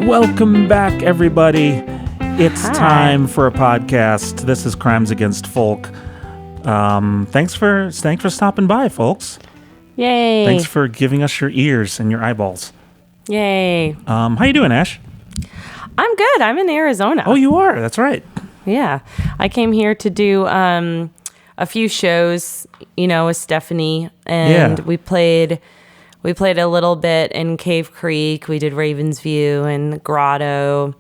Welcome back, everybody. It's time for a podcast. This is Crimes Against Folk. Thanks for stopping by, folks. Yay! Thanks for giving us your ears and your eyeballs. Yay! How you doing, Ash? I'm good. I'm in Arizona. Oh, you are. That's right. Yeah, I came here to do a few shows, with Stephanie, and we played a little bit in Cave Creek. We did Ravens View and Grotto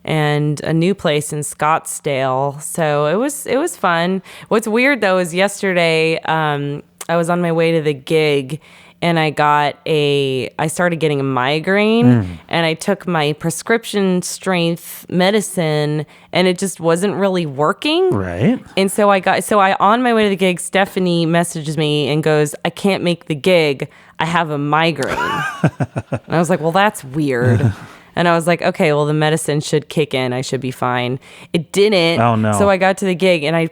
and a new place in Scottsdale. So it was fun. What's weird though is yesterday I was on my way to the gig and I started getting a migraine and I took my prescription strength medicine and it just wasn't really working. Right. And so on my way to the gig, Stephanie messages me and goes, "I can't make the gig. I have a migraine." And I was like, well, that's weird. And I was like, okay, well, the medicine should kick in. I should be fine. It didn't. Oh, no. So I got to the gig and I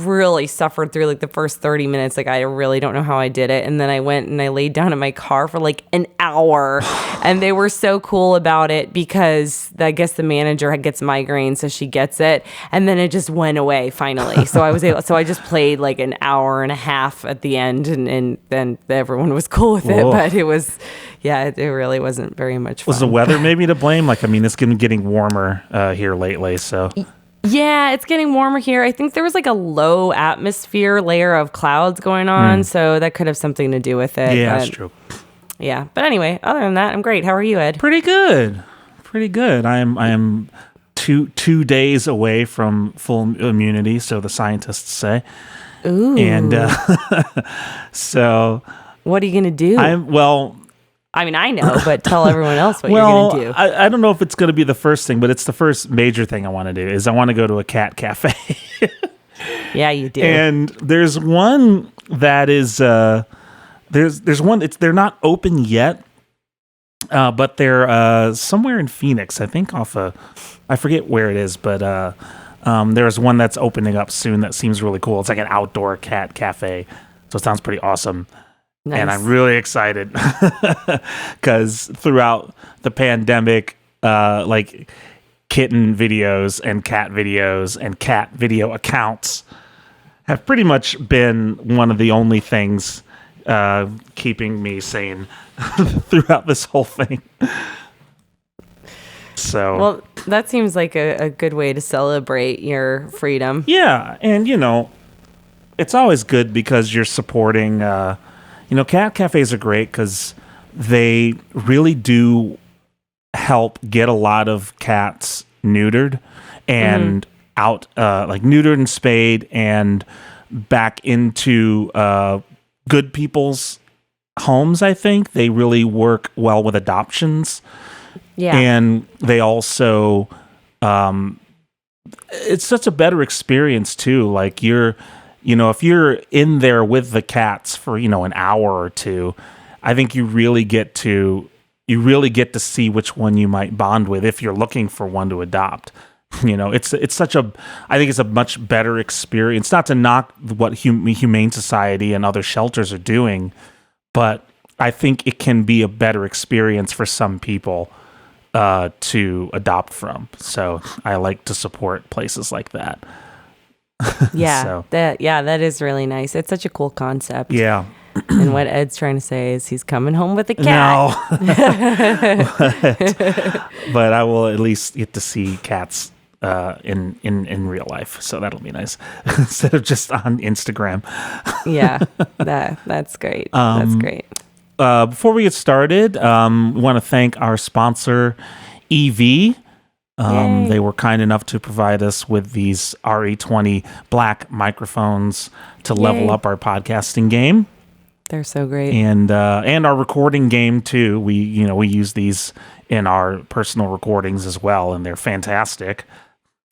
really suffered through like the first 30 minutes. Like, I really don't know how I did it. And then I went and I laid down in my car for like an hour. And they were so cool about it because I guess the manager gets migraines, so she gets it. And then it just went away finally. So I just played like an hour and a half at the end and then everyone was cool with it. But it was, it really wasn't very much fun. Was the weather maybe to blame? It's been getting warmer here lately, so. Yeah, it's getting warmer here. I think there was like a low atmosphere layer of clouds going on, so that could have something to do with it. Yeah, that's true. Yeah, but anyway, other than that, I'm great. How are you, Ed? Pretty good. I am 2 days away from full immunity, so the scientists say. Ooh. And so. What are you gonna do? I know, but tell everyone else what you're going to do. I don't know if it's going to be the first thing, but it's the first major thing I want to do is I want to go to a cat cafe. Yeah, you do. And there's one that is, there's one, they're not open yet, but they're somewhere in Phoenix, I think I forget where it is, but there's one that's opening up soon that seems really cool. It's like an outdoor cat cafe. So it sounds pretty awesome. Nice. And I'm really excited because throughout the pandemic, like kitten videos and cat video accounts have pretty much been one of the only things keeping me sane throughout this whole thing. So, well, that seems like a good way to celebrate your freedom. Yeah. And, it's always good because you're supporting... cat cafes are great because they really do help get a lot of cats neutered and out, neutered and spayed and back into good people's homes, I think. They really work well with adoptions. Yeah. And they also, it's such a better experience, too. Like, if you're in there with the cats for, an hour or two, I think you really get to see which one you might bond with if you're looking for one to adopt. I think it's a much better experience, not to knock what Humane Society and other shelters are doing, but I think it can be a better experience for some people to adopt from. So I like to support places like that. Yeah, that is really nice. It's such a cool concept. Yeah. And what Ed's trying to say is he's coming home with a cat. No. but I will at least get to see cats in real life. So that'll be nice instead of just on Instagram. Yeah, that's great. That's great. Before we get started, we want to thank our sponsor, EV. They were kind enough to provide us with these RE20 black microphones to level up our podcasting game. They're so great. And our recording game too. We use these in our personal recordings as well, and they're fantastic.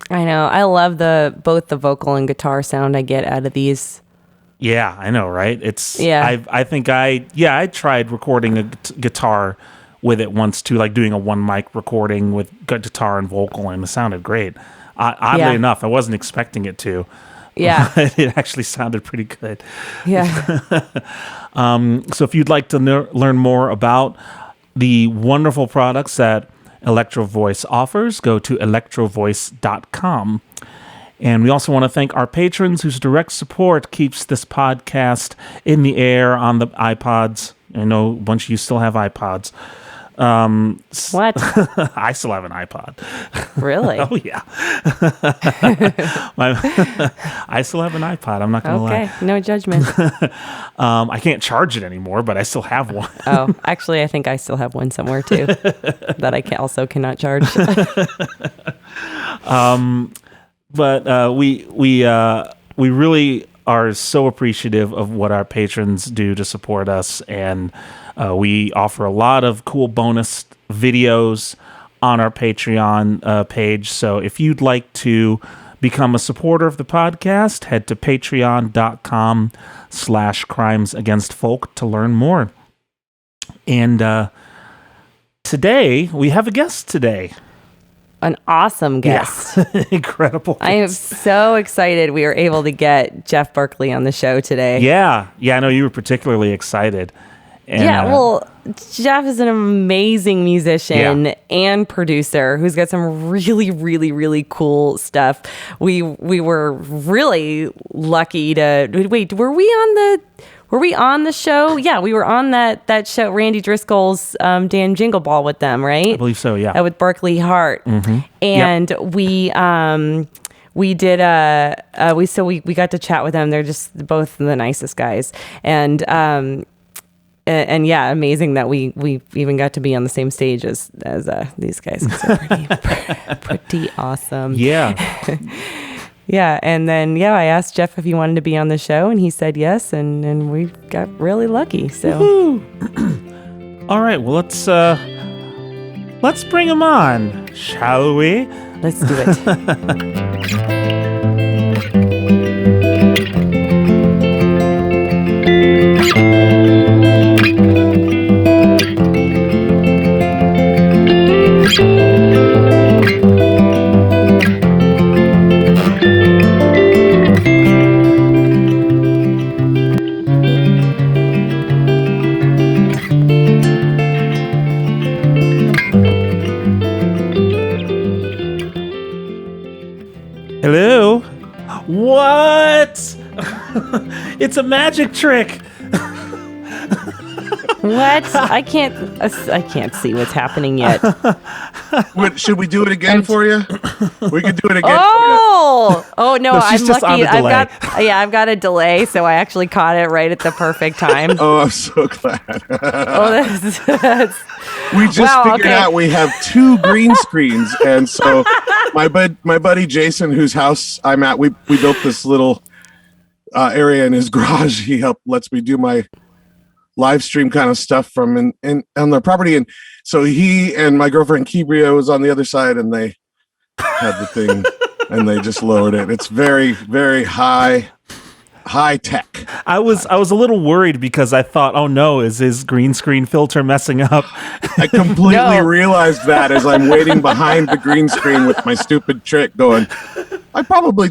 I know. I love both the vocal and guitar sound I get out of these. Yeah, I know, right? It's yeah. I tried recording a guitar with it once too, like doing a one mic recording with guitar and vocal, and it sounded great. Oddly enough, I wasn't expecting it to. Yeah. It actually sounded pretty good. Yeah. So if you'd like to learn more about the wonderful products that Electro Voice offers, go to electrovoice.com. And we also want to thank our patrons whose direct support keeps this podcast in the air on the iPods. I know a bunch of you still have iPods. What? I still have an iPod. Really? Oh, yeah. I still have an iPod. I'm not going to lie. Okay, no judgment. I can't charge it anymore, but I still have one. Oh, actually, I think I still have one somewhere, too, that I also cannot charge. But we really are so appreciative of what our patrons do to support us, and we offer a lot of cool bonus videos on our Patreon page. So if you'd like to become a supporter of the podcast, head to patreon.com/crimesagainstfolk to learn more. And today we have a guest today. An awesome guest. Yeah. Incredible guest. I am so excited we were able to get Jeff Berkley on the show today. Yeah, I know you were particularly excited. And, well, Jeff is an amazing musician and producer who's got some really, really, really cool stuff. We were really lucky to wait. Were we on the show? Yeah, we were on that show, Randy Driscoll's Dan Jingle Ball with them, right? I believe so. Yeah, with Berkeley Hart, and we did we got to chat with them. They're just both the nicest guys, and yeah, amazing that we even got to be on the same stage as these guys. So pretty awesome. Yeah. Yeah, and then I asked Jeff if he wanted to be on the show, and he said yes, and we got really lucky. So, all right, well let's bring him on, shall we? Let's do it. Hello? What? It's a magic trick. What? I can't see what's happening yet. Should we do it again for you? We could do it again. Oh no! she's I'm just lucky. on a delay. I've got a delay, so I actually caught it right at the perfect time. Oh, I'm so glad. That's We just figured out we have 2 green screens, and so my buddy Jason, whose house I'm at, we built this little area in his garage. He lets me do my live stream kind of stuff from on their property, and so he and my girlfriend Kibria was on the other side, and they had the thing and they just lowered it. It's very, very high tech. I was a little worried because I thought, oh no, is his green screen filter messing up? I completely realized that as I'm waiting behind the green screen with my stupid trick going, I probably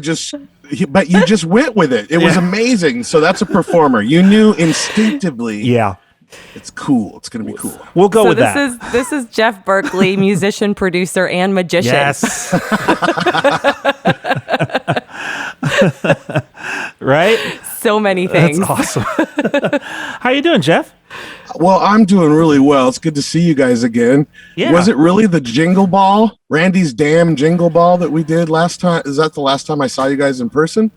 but you just went with it. It was amazing. So that's a performer. You knew instinctively. Yeah. It's cool. It's going to be cool. We'll go with that. This is Jeff Berkley, musician, producer, and magician. Yes. Right? So many things. That's awesome. How you doing, Jeff? Well, I'm doing really well. It's good to see you guys again. Yeah. Was it really the Jingle Ball, Randy's damn Jingle Ball that we did last time? Is that the last time I saw you guys in person?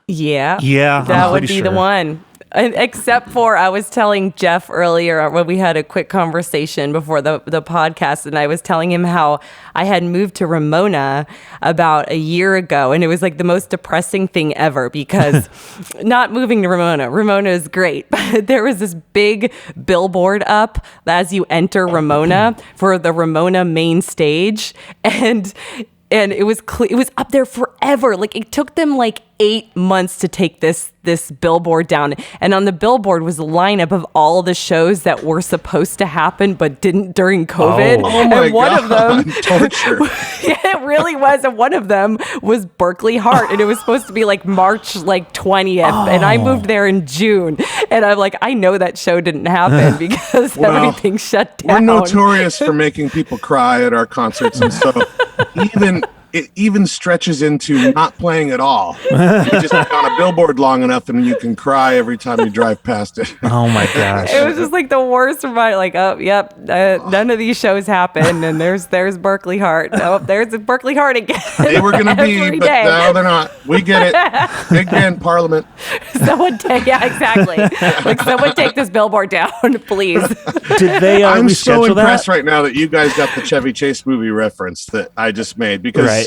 Yeah. Yeah. That would be the one. Except for I was telling Jeff earlier when we had a quick conversation before the podcast, and I was telling him how I had moved to Ramona about a year ago, and it was like the most depressing thing ever because not moving to Ramona is great, but there was this big billboard up as you enter Ramona for the Ramona main stage, and it was it was up there forever. Like it took them like 8 months to take this billboard down. And on the billboard was a lineup of all the shows that were supposed to happen but didn't during COVID. Oh my and one God. of them Torture. yeah, it really was. And one of them was Berkeley Heart. And it was supposed to be like March like 20th. And I moved there in June. And I'm like, I know that show didn't happen because everything shut down. We're notorious for making people cry at our concerts, and so it even stretches into not playing at all. You just put on a billboard long enough and you can cry every time you drive past it. Oh my gosh. It was just like the worst reminder, like, oh, yep, none of these shows happen. And there's Berkeley Heart. Oh, there's a Berkeley Heart again. They were going to be, but no, they're not. We get it. Big band Parliament. Exactly. Like, someone take this billboard down, please. Did they I'm reschedule so impressed that? right now that you guys got the Chevy Chase movie reference that I just made because, Right.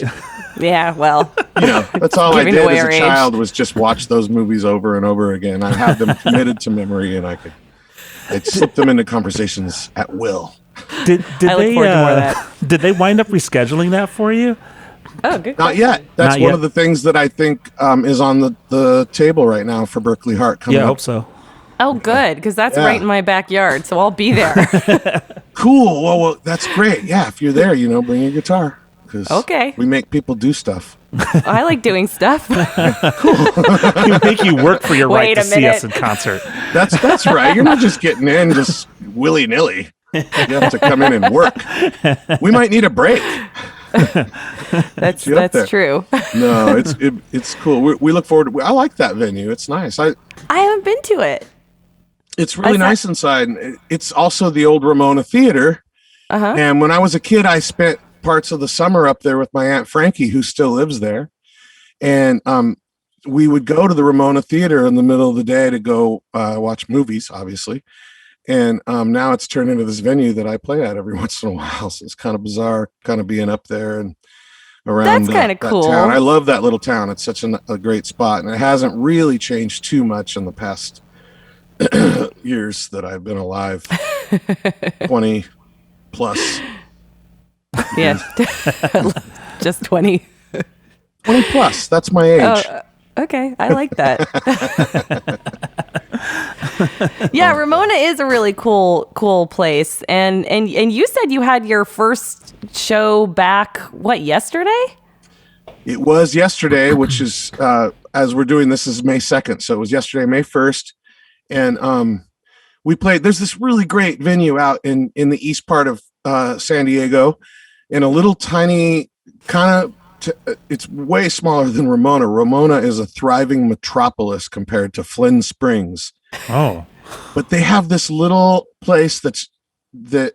Yeah, well. That's all I Giving did away as our a age. child was just watch those movies over and over again. I had them committed to memory and I'd slip them into conversations at will. Did I look they forward to more of that. did they wind up rescheduling that for you? Oh, good. Not yet. That's Not one yet. of the things that I think is on the table right now for Berkeley Heart coming Yeah, I up. hope so. Oh, good, because that's Yeah. right in my backyard, so I'll be there. Cool. Well, that's great. Yeah, if you're there, bring your guitar. 'Cause Okay. we make people do stuff. I like doing stuff. We make you work for your right Wait to a see us minute. in concert. That's right. You're not just getting in just willy-nilly. You have to come in and work. We might need a break. That's you up there. true. No, it's cool. We look forward to. I like that venue. It's nice. I haven't been to it. It's really What's nice inside. It's also the old Ramona Theater. Uh-huh. And when I was a kid, I spent parts of the summer up there with my Aunt Frankie, who still lives there. And we would go to the Ramona Theater in the middle of the day to go watch movies, obviously. And now it's turned into this venue that I play at every once in a while. So it's kind of bizarre, kind of being up there and around That's kind of that cool. town. I love that little town. It's such a great spot. And it hasn't really changed too much in the past years that I've been alive. 20 plus. Yeah. Just 20. 20 plus. That's my age. Okay, I like that. Yeah, Ramona is a really cool place. And you said you had your first show back, yesterday? It was yesterday, which is, as we're doing this, is May 2nd. So it was yesterday, May 1st. And we played, there's this really great venue out in the east part of San Diego in a little tiny it's way smaller than Ramona. Ramona is a thriving metropolis compared to Flynn Springs. Oh. But they have this little place that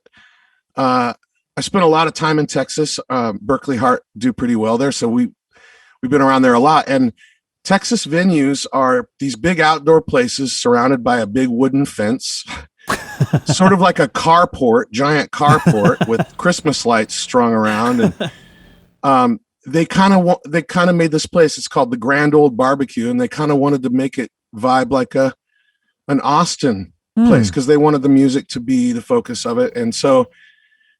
I spent a lot of time in Texas. Berkeley Heart do pretty well there. So we've been around there a lot. And Texas venues are these big outdoor places surrounded by a big wooden fence, sort of like a giant carport with Christmas lights strung around. And they kind of made this place. It's called the Grand Old Barbecue, and they kind of wanted to make it vibe like an Austin place because they wanted the music to be the focus of it. And so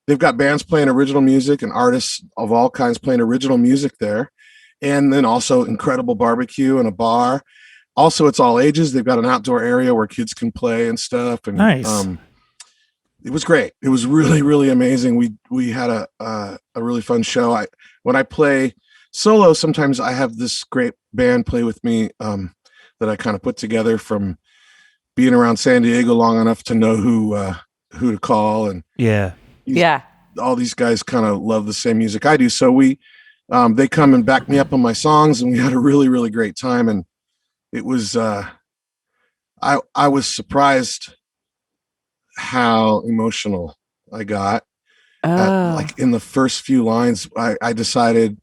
they've got bands playing original music and artists of all kinds playing original music there. And then also incredible barbecue and a bar. Also, it's all ages. They've got an outdoor area where kids can play and stuff. And Nice. It was great. It was really, really amazing. We had a really fun show. When I play solo, sometimes I have this great band play with me that I kind of put together from being around San Diego long enough to know who to call. And all these guys kind of love the same music I do. So they come and back me up on my songs, and we had a really, really great time. And it was I was surprised how emotional I got. Like in the first few lines, I decided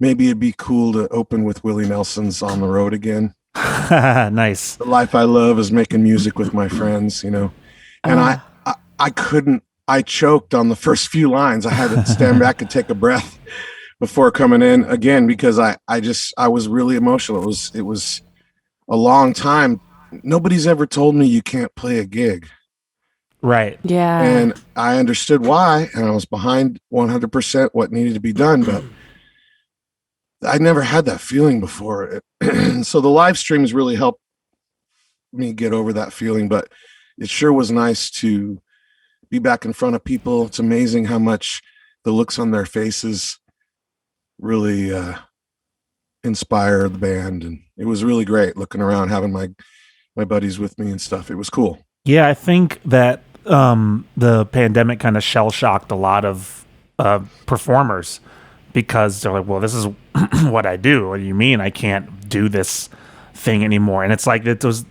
maybe it'd be cool to open with Willie Nelson's On the Road Again. Nice. The life I love is making music with my friends, you know. And I couldn't. I choked on the first few lines. I had to stand back and take a breath before coming in again because I was really emotional. It was a long time. Nobody's ever told me you can't play a gig. Right. Yeah. And I understood why, and I was behind 100% what needed to be done, but I never had that feeling before. So the live streams really helped me get over that feeling, but it sure was nice to be back in front of people. It's amazing how much the looks on their faces really inspire the band, and it was really great looking around, having my buddies with me and stuff. It was cool. Yeah, I think that the pandemic kind of shell-shocked a lot of performers because they're like, well, this is what I do. What do you mean I can't do this thing anymore? And it's like that those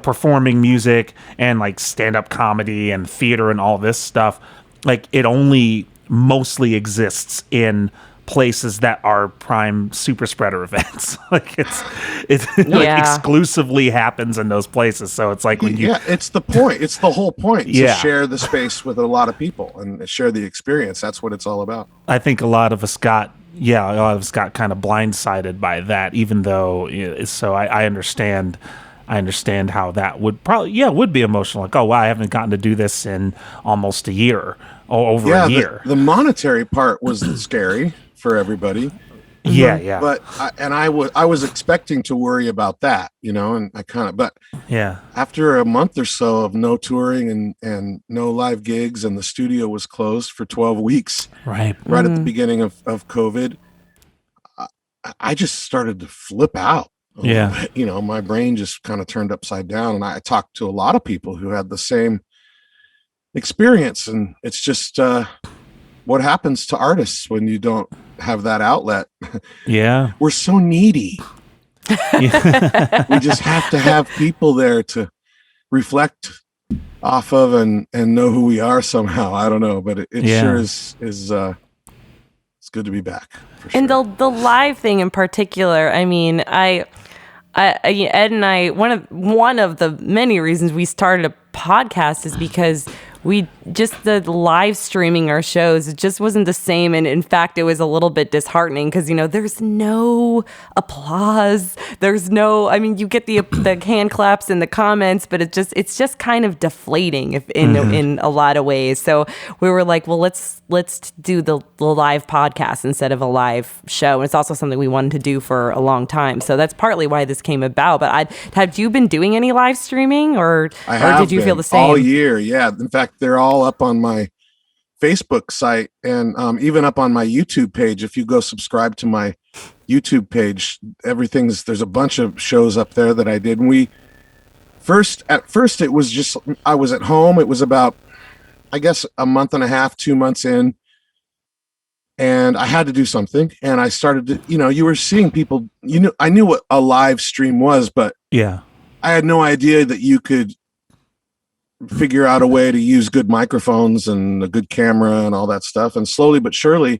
performing music and like stand-up comedy and theater and all this stuff, like it only mostly exists in places that are prime super spreader events. Like it's like exclusively happens in those places. So it's like when it's the point. It's the whole point to share the space with a lot of people and share the experience. That's what it's all about. I think a lot of us got kind of blindsided by that, even though so I understand how that would probably would be emotional. Like, oh wow, I haven't gotten to do this in almost a year or over a year. The monetary part was scary for everybody. Yeah. But I was expecting to worry about that, and after a month or so of no touring and no live gigs, and the studio was closed for 12 weeks, right at the beginning of COVID, I just started to flip out. Yeah. My brain just kind of turned upside down, and I talked to a lot of people who had the same experience, and it's just what happens to artists when you don't have that outlet. Yeah. We're so needy. We just have to have people there to reflect off of and know who we are somehow. I don't know, but it sure is it's good to be back. For sure. And the live thing in particular, I mean, Ed and I, one of the many reasons we started a podcast is because the live streaming our shows, it just wasn't the same. And in fact, it was a little bit disheartening because, there's no applause. There's no, I mean, you get the hand claps and the comments, but it's just kind of deflating in a lot of ways. So we were like, well, let's do the live podcast instead of a live show. And it's also something we wanted to do for a long time. So that's partly why this came about. But have you been doing any live streaming or did you feel the same? All year. Yeah. In fact, they're all up on my Facebook site and even up on my YouTube page. If you go subscribe to my YouTube page, there's a bunch of shows up there that I did. And at first it was just, I was at home. It was about, I guess, a month and a half, 2 months in, and I had to do something. And I started to, you were seeing people, I knew what a live stream was, but I had no idea that you could figure out a way to use good microphones and a good camera and all that stuff. And slowly but surely,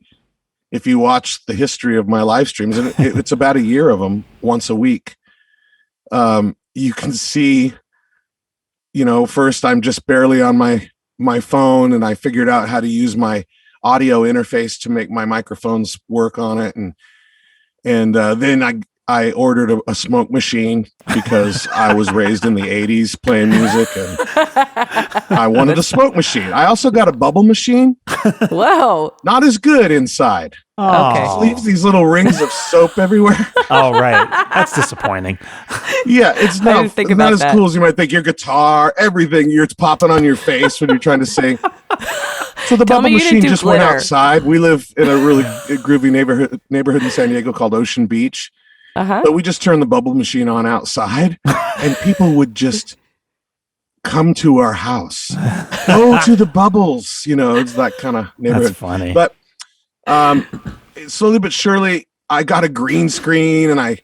if you watch the history of my live streams, and it's about a year of them once a week, you can see, first I'm just barely on my phone, and I figured out how to use my audio interface to make my microphones work on it. And then I ordered a smoke machine because I was raised in the 80s playing music, and I wanted a smoke machine. I also got a bubble machine. Whoa. Not as good inside. Okay. It leaves these little rings of soap everywhere. Oh, right. That's disappointing. Yeah, it's not as cool as you might think. Your guitar, everything, it's popping on your face when you're trying to sing. So the bubble machine just went outside. We live in a really groovy neighborhood in San Diego called Ocean Beach. But we just turned the bubble machine on outside, and people would just come to our house. Go to the bubbles. It's that kind of neighborhood. That's funny. But slowly but surely, I got a green screen, and I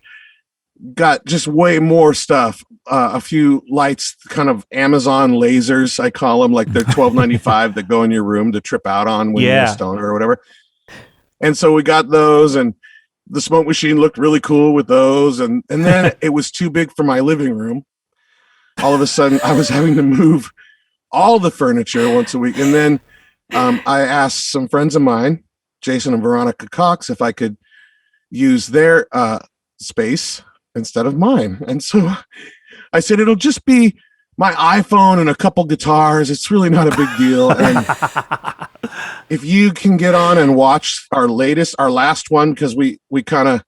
got just way more stuff. A few lights, kind of Amazon lasers, I call them, like they're $12.95 that go in your room to trip out on when you're a stoner or whatever. And so we got those, and the smoke machine looked really cool with those. And then it was too big for my living room. All of a sudden, I was having to move all the furniture once a week. And then I asked some friends of mine, Jason and Veronica Cox, if I could use their space instead of mine. And so I said, it'll just be my iPhone and a couple guitars. It's really not a big deal. And if you can get on and watch our last one, because we kind of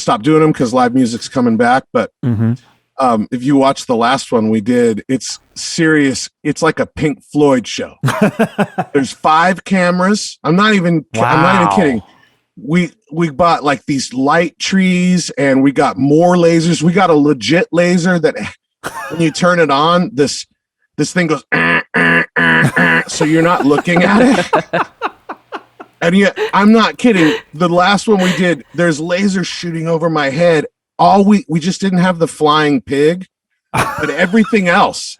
stopped doing them because live music's coming back. But if you watch the last one we did, it's serious. It's like a Pink Floyd show. There's 5 cameras. I'm not even kidding. We bought like these light trees, and we got more lasers. We got a legit laser that when you turn it on, this thing goes so you're not looking at it. And yet, I'm not kidding. The last one we did, there's lasers shooting over my head. We just didn't have the flying pig, but everything else.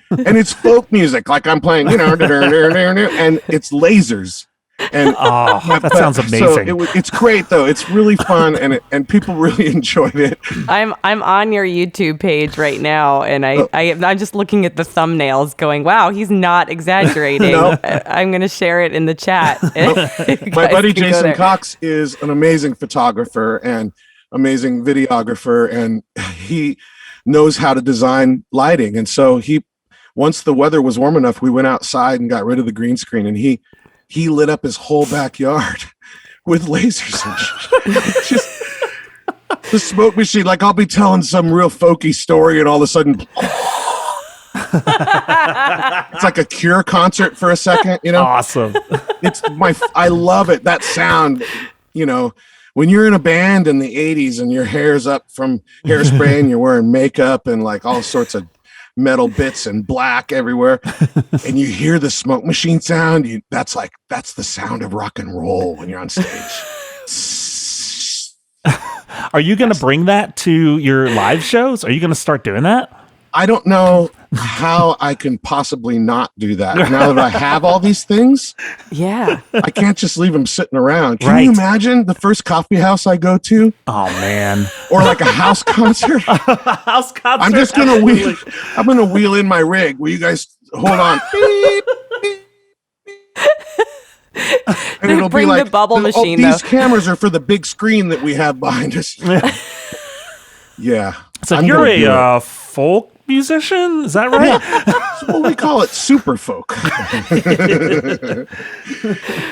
And it's folk music, like I'm playing, and it's lasers. And that sounds amazing. So it's great though. It's really fun, and people really enjoyed it. I'm on your YouTube page right now, and I'm just looking at the thumbnails, going, "Wow, he's not exaggerating." Nope. I'm going to share it in the chat. My buddy Jason Cox is an amazing photographer and amazing videographer, and he knows how to design lighting. And so once the weather was warm enough, we went outside and got rid of the green screen, and he lit up his whole backyard with lasers and just the smoke machine. Like I'll be telling some real folky story, and all of a sudden it's like a Cure concert for a second, Awesome. I love it. That sound, when you're in a band in the 80s and your hair's up from hairspray and you're wearing makeup and like all sorts of metal bits and black everywhere, and you hear the smoke machine sound, that's the sound of rock and roll when you're on stage. Are you going to bring that to your live shows? Are you going to start doing that? I don't know how I can possibly not do that now that I have all these things. Yeah. I can't just leave them sitting around. Can you imagine the first coffee house I go to? Oh man. Or like a house concert? House concert. I'm just going to wheel in my rig. Will you guys hold on? Beep, beep, beep. And it'll bring be like the bubble machine. These cameras are for the big screen that we have behind us. Yeah. So you're a folk musician, is that right? Yeah. That's what we call it, super folk.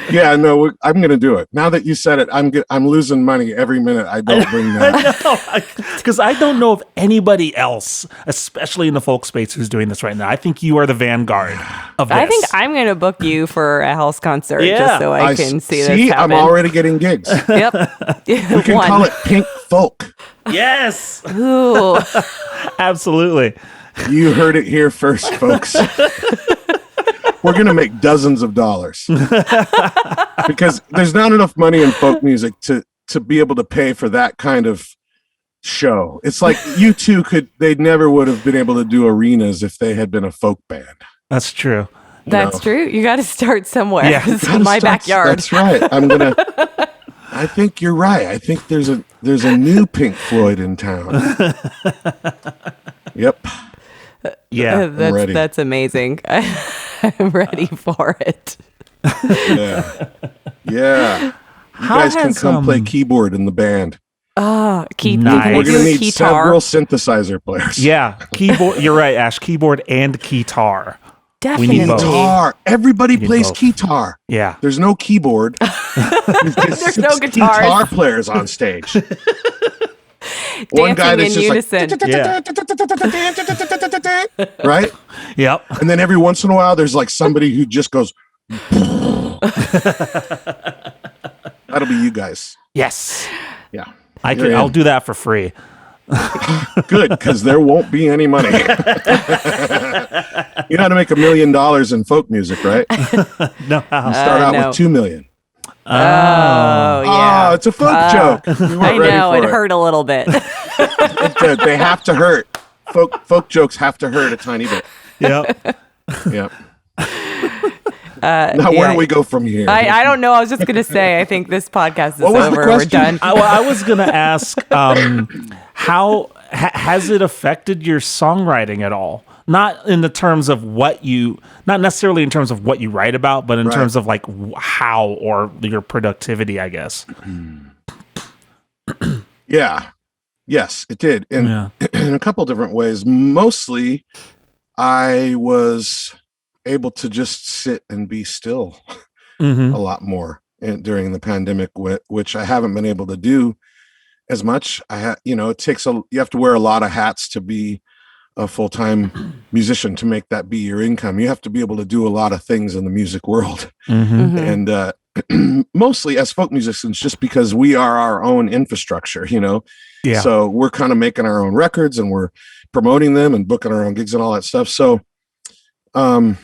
Yeah, no, I'm going to do it. Now that you said it, I'm losing money every minute I don't bring that. Because I don't know of anybody else, especially in the folk space, who's doing this right now. I think you are the vanguard of this. I think I'm going to book you for a house concert just so I can see this happen. I'm already getting gigs. Yep. We can call it Pink Folk. Yes. Ooh. Absolutely. You heard it here first, folks. We're going to make dozens of dollars because there's not enough money in folk music to be able to pay for that kind of show. It's like they never would have been able to do arenas if they had been a folk band. That's true. That's true. You got to start somewhere. Yeah. This is my backyard. That's right. I think you're right. I think there's a new Pink Floyd in town. Yep. Yeah. That's amazing. I'm ready for it. Yeah. Yeah. You guys can come play keyboard in the band. Oh, nice. We're going to need several synthesizer players. Yeah. Keyboard. You're right, Ash. Keyboard and guitar. Definitely. We need both. Guitar. Everybody plays guitar. Yeah. There's no keyboard. There's no guitars. Guitar players on stage. One guy that's in just unison. like, right? Yep. And then every once in a while, there's like somebody who just goes. That'll be you guys. Yes. Yeah. I'll do that for free. Good, because there won't be any money. You know how to make $1 million in folk music, right? No. Start out with $2 million. Oh, yeah. Oh, it's a folk joke. I know, it hurt a little bit. They have to hurt. Folk jokes have to hurt a tiny bit. Yep. Yep. Now, where do we go from here? I don't know. I was just going to say, I think this podcast is What was the over. We're question? done. I was going to ask, how has it affected your songwriting at all? Not in the terms of not necessarily in terms of what you write about, but in terms of like how or your productivity, I guess. Yeah. Yes, it did. In a couple different ways. Mostly, I was able to just sit and be still a lot more during the pandemic, which I haven't been able to do as much. It takes you have to wear a lot of hats to be a full-time musician, to make that be your income. You have to be able to do a lot of things in the music world. And mostly as folk musicians, just because we are our own infrastructure, so we're kind of making our own records and we're promoting them and booking our own gigs and all that stuff. So once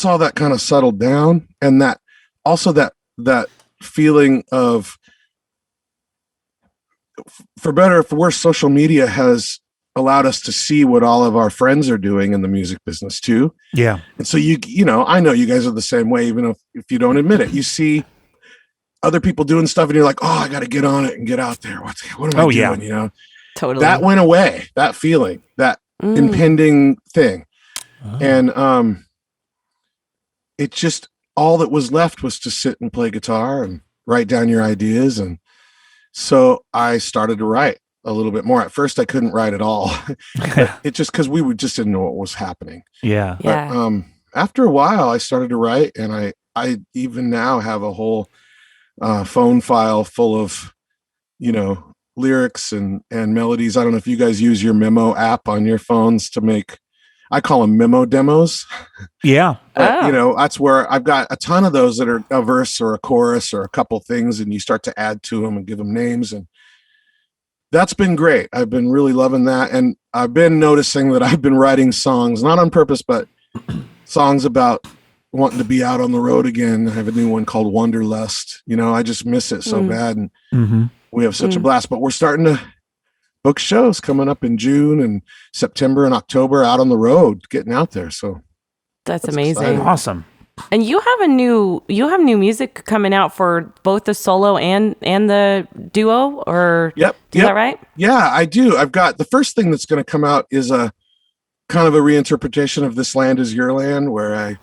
all that kind of settled down, and that feeling of, for better or for worse, social media has allowed us to see what all of our friends are doing in the music business too. Yeah. And so I know you guys are the same way, even if you don't admit it. You see other people doing stuff and you're like, oh, I got to get on it and get out there. What am I doing? Totally. That went away, that feeling, that impending thing. And it just, all that was left was to sit and play guitar and write down your ideas. And so I started to write a little bit more. At first I couldn't write at all. It just, because we just didn't know what was happening. Yeah. But after a while I started to write, and I even now have a whole phone file full of, lyrics and melodies. I don't know if you guys use your memo app on your phones to make, I call them memo demos. Yeah. But, that's where I've got a ton of those that are a verse or a chorus or a couple things, and you start to add to them and give them names. And that's been great. I've been really loving that. And I've been noticing that I've been writing songs, not on purpose, but songs about wanting to be out on the road again. I have a new one called Wanderlust. I just miss it so bad. And we have such a blast, but we're starting to book shows coming up in June and September and October out on the road, getting out there. So that's amazing. exciting. Awesome. And you have new music coming out for both the solo and the duo, or Yep. Is that right? Yeah, I do. I've got the first thing that's going to come out is a kind of a reinterpretation of This Land Is Your Land, where I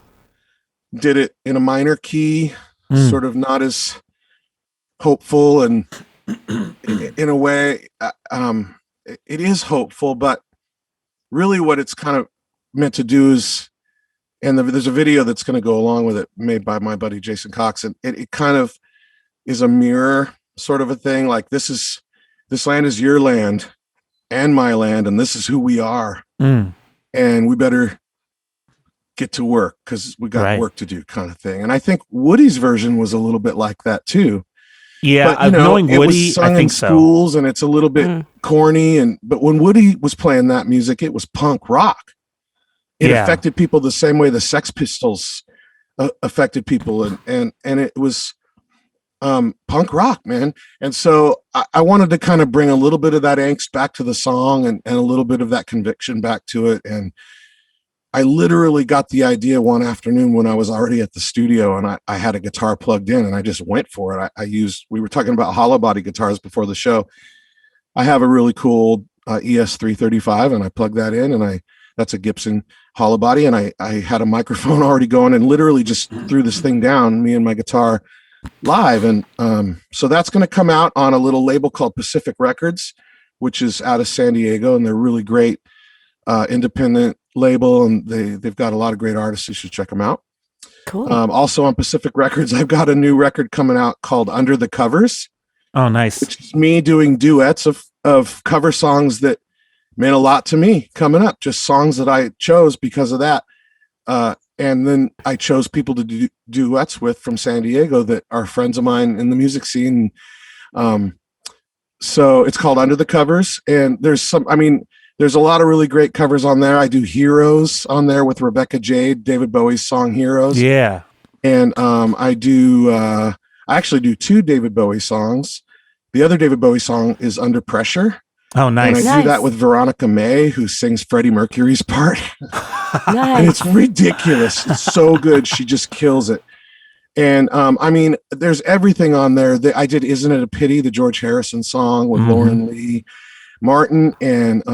did it in a minor key, sort of not as hopeful, and in a way, it is hopeful, but really what it's kind of meant to do is, and there's a video that's going to go along with it made by my buddy Jason Cox, and it kind of is a mirror sort of a thing. Like, this land is your land and my land, and this is who we are, and we better get to work because we got work to do, kind of thing. And I think Woody's version was a little bit like that too. Yeah, but, knowing it Woody, was sung I think in so. schools, and it's a little bit corny. But when Woody was playing that music, it was punk rock. It affected people the same way the Sex Pistols affected people, and it was punk rock, man. And so I wanted to kind of bring a little bit of that angst back to the song, and a little bit of that conviction back to it. And I literally got the idea one afternoon when I was already at the studio, and I had a guitar plugged in, and I just went for it. We were talking about hollow body guitars before the show. I have a really cool ES 335, and I plugged that in, and that's a Gibson hollow body. And I had a microphone already going, and literally just threw this thing down, me and my guitar, live. And so that's going to come out on a little label called Pacific Records, which is out of San Diego, and they're really great independent label, and they've got a lot of great artists. You should check them out. Cool. Also on Pacific Records, I've got a new record coming out called Under the Covers. Oh, nice. Which is me doing duets of cover songs that meant a lot to me coming up, just songs that I chose because of that. And then I chose people to do duets with from San Diego that are friends of mine in the music scene. So it's called Under the Covers, and there's a lot of really great covers on there. I do Heroes on there with Rebecca Jade, David Bowie's song Heroes. Yeah. And I actually do two David Bowie songs. The other David Bowie song is Under Pressure. Oh, nice. And I do that with Veronica May, who sings Freddie Mercury's part. Nice. And it's ridiculous. It's so good. She just kills it. And I mean, there's everything on there. I did "Isn't It a Pity," the George Harrison song with Lauren Lee Martin, and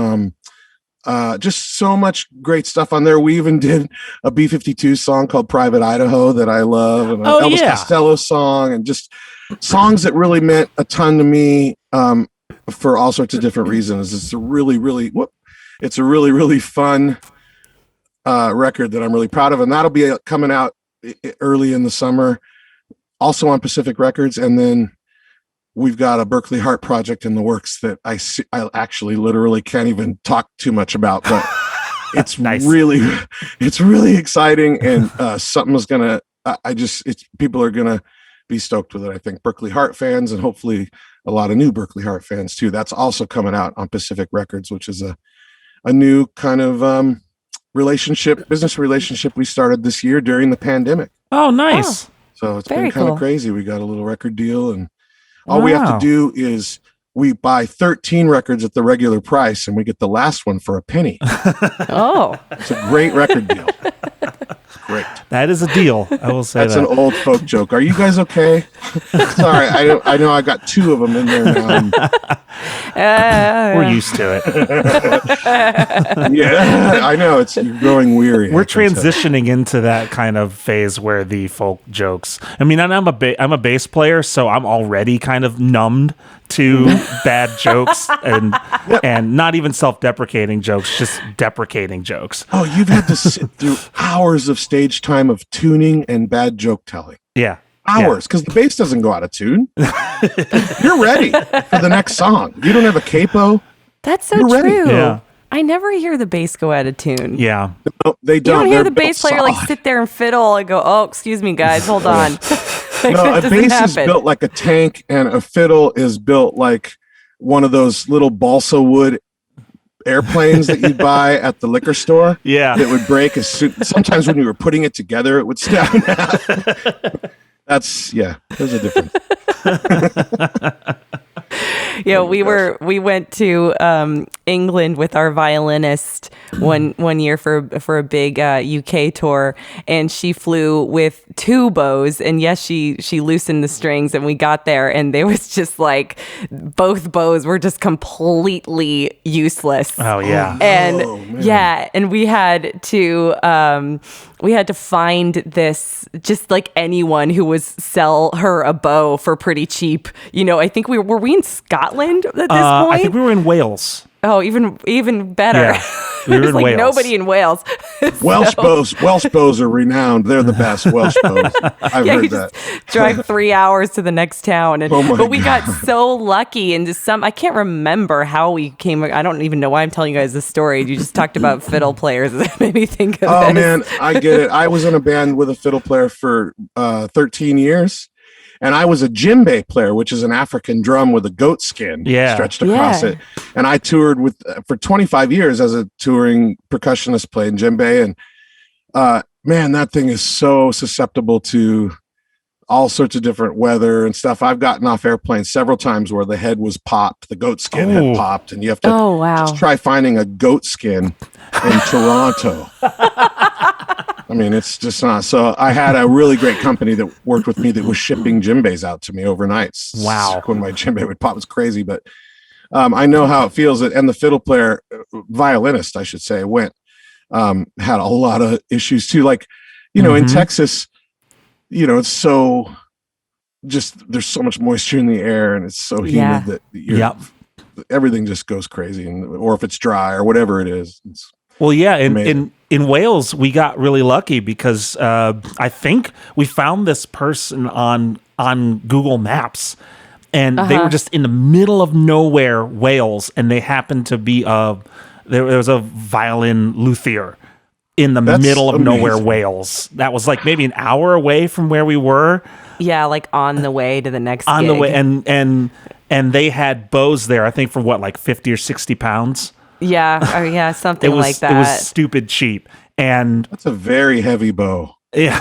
just so much great stuff on there. We even did a B-52 song called "Private Idaho" that I love, and an Elvis Costello song, and just songs that really meant a ton to me for all sorts of different reasons. It's a really, really fun record that I'm really proud of, and that'll be coming out early in the summer, also on Pacific Records. And then we've got a Berkeley Heart project in the works that I actually literally can't even talk too much about, but it's nice. It's really exciting, and something is gonna. People are gonna be stoked with it. I think Berkeley Heart fans, and hopefully a lot of new Berkeley Heart fans too. That's also coming out on Pacific Records, which is a new kind of business relationship we started this year during the pandemic. Oh, nice. So it's been kind of crazy. We got a little record deal, and all we have to do is we buy 13 records at the regular price, and we get the last one for a penny. Oh, it's a great record deal. Great. That is a deal. I will say that's an old folk joke. Are you guys okay? Sorry, I know I got two of them in there now. We're used to it. Yeah, I know you're growing weary. We're transitioning into that kind of phase where the folk jokes. I mean, I'm a bass player, so I'm already kind of numbed to bad jokes and not even self-deprecating jokes, just deprecating jokes. Oh, you've had to sit through hours of stage time of tuning and bad joke telling. Yeah. Hours, because the bass doesn't go out of tune. You're ready for the next song. You don't have a capo. That's so true. Yeah. I never hear the bass go out of tune. Yeah. No, they don't. You don't hear the bass player sit there and fiddle and go, "Oh, excuse me, guys, hold on." No, a bass is built like a tank, and a fiddle is built like one of those little balsa wood airplanes that you'd buy at the liquor store. Yeah. That would break as soon. Sometimes when you were putting it together, it would snap in half. There's a difference. Yeah, we went to England with our violinist one year for a big UK tour, and she flew with two bows, and yes, she loosened the strings, and we got there, and there was just like both bows were just completely useless. Oh yeah. And we had to find this, just like anyone who was sell her a bow for pretty cheap. You know, I think were we in Scotland at this point? I think we were in Wales. Oh, even better. Yeah, we were in like Wales. Nobody in Wales. Welsh bows are renowned. They're the best Welsh bows. I've heard that. Drive 3 hours to the next town, but we got so lucky. And I can't remember how we came. I don't even know why I'm telling you guys this story. You just talked about fiddle players. That made me think of. Oh man, I get it. I was in a band with a fiddle player for 13 years. And I was a djembe player, which is an African drum with a goat skin stretched across it. And I toured for 25 years as a touring percussionist playing djembe. And man, that thing is so susceptible to all sorts of different weather and stuff. I've gotten off airplanes several times where the head was popped, the goat skin had popped, and you have to just try finding a goat skin in Toronto. I mean, it's just not. So I had a really great company that worked with me that was shipping djembes out to me overnight. Wow. When my djembe would pop, it was crazy. But I know how it feels. And the fiddle player, violinist, I should say, had a lot of issues too. Like, in Texas, it's so there's so much moisture in the air and it's so humid that everything just goes crazy. Or if it's dry or whatever it is. Well, yeah, in Wales, we got really lucky because I think we found this person on Google Maps, and they were just in the middle of nowhere, Wales, and they happened to be there was a violin luthier in the middle of nowhere, Wales. That was like maybe an hour away from where we were. Yeah, like on the way to the next on gig. the way, and they had bows there. I think for what, like 50 or 60 pounds. Something like that. It was stupid cheap, and that's a very heavy bow. Yeah,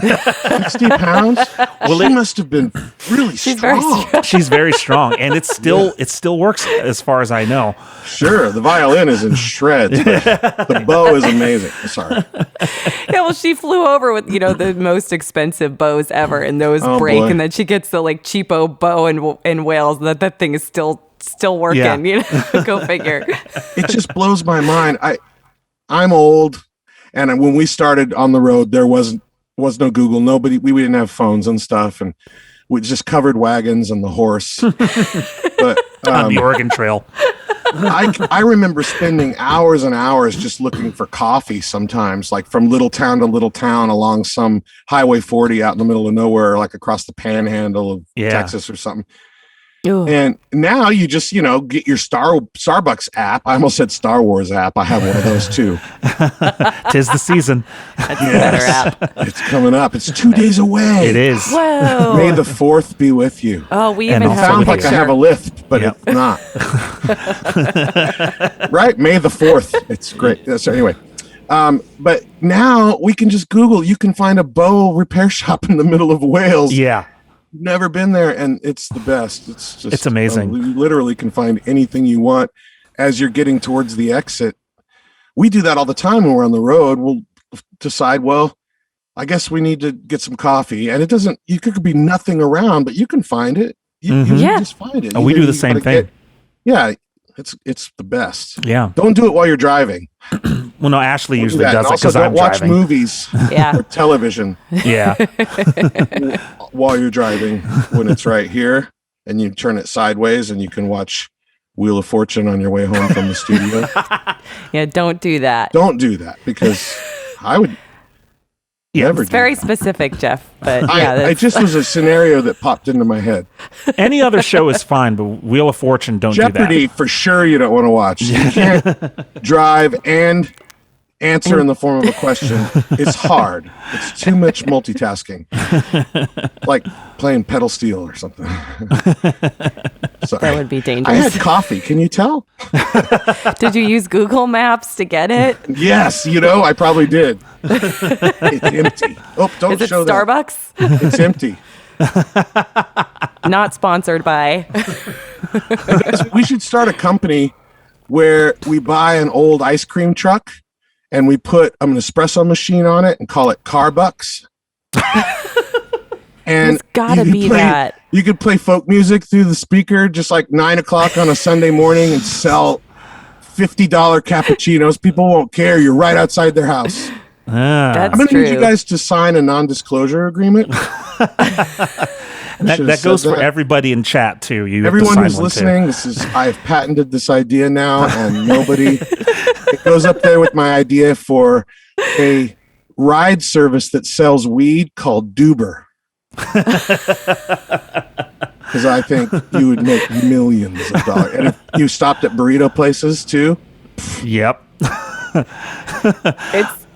60 pounds? Well, she must have been really strong. She's very strong, and it still works as far as I know. Sure, the violin is in shreds, but the bow is amazing. Sorry. Yeah, well, she flew over with the most expensive bows ever, and those break, and then she gets the like cheapo bow in Wales. That thing is still working. Yeah. Go figure. It just blows my mind. I'm old, and when we started on the road, there was no Google. We didn't have phones and stuff, and we just covered wagons and the horse. But on the Oregon Trail. I remember spending hours and hours just looking for coffee sometimes, like from little town to little town along some Highway 40 out in the middle of nowhere, like across the panhandle of Texas or something. Ooh. And now you just, get your Starbucks app. I almost said Star Wars app. I have one of those too. 'Tis the season. That's a better app. It's coming up. It's 2 days away. It is. Whoa. May the 4th be with you. Oh, we even have sounds like I have a lift, but it's not. Right? May the 4th. It's great. So anyway. But now we can just Google. You can find a bow repair shop in the middle of Wales. Yeah. Never been there, and it's the best. It's amazing. You literally can find anything you want as you're getting towards the exit. We do that all the time when we're on the road. We'll decide, well, I guess we need to get some coffee, and you could be nothing around, but you can find it. You just find it. Oh, we do the same thing. It's the best. Yeah. Don't do it while you're driving. Well, no, Ashley usually does it because I'm watch driving. Movies or television. Yeah. While you're driving, when it's right here, and you turn it sideways, and you can watch Wheel of Fortune on your way home from the studio. Yeah, don't do that. Don't do that, because I would never. It's very specific, Jeff. But I just was a scenario that popped into my head. Any other show is fine, but Wheel of Fortune, don't do that. Jeopardy, for sure, you don't want to watch. You can't drive and answer in the form of a question. It's hard. It's too much multitasking. Like playing pedal steel or something. Sorry. That would be dangerous. I had coffee. Can you tell? Did you use Google Maps to get it? Yes, I probably did. It's empty. Oh, don't Is it show Starbucks? that. It's empty. Not sponsored by. We should start a company where we buy an old ice cream truck and we put an espresso machine on it and call it Carbucks. And it's gotta be that. You could play folk music through the speaker just like 9:00 on a Sunday morning and sell $50 cappuccinos. People won't care. You're right outside their house. That's I'm going to true. need you guys to sign a non-disclosure agreement. That goes for everybody in chat too. Everyone who's listening, I've patented this idea now, and nobody. It goes up there with my idea for a ride service that sells weed called Duber. Because I think you would make millions of dollars, and if you stopped at burrito places too. Yep.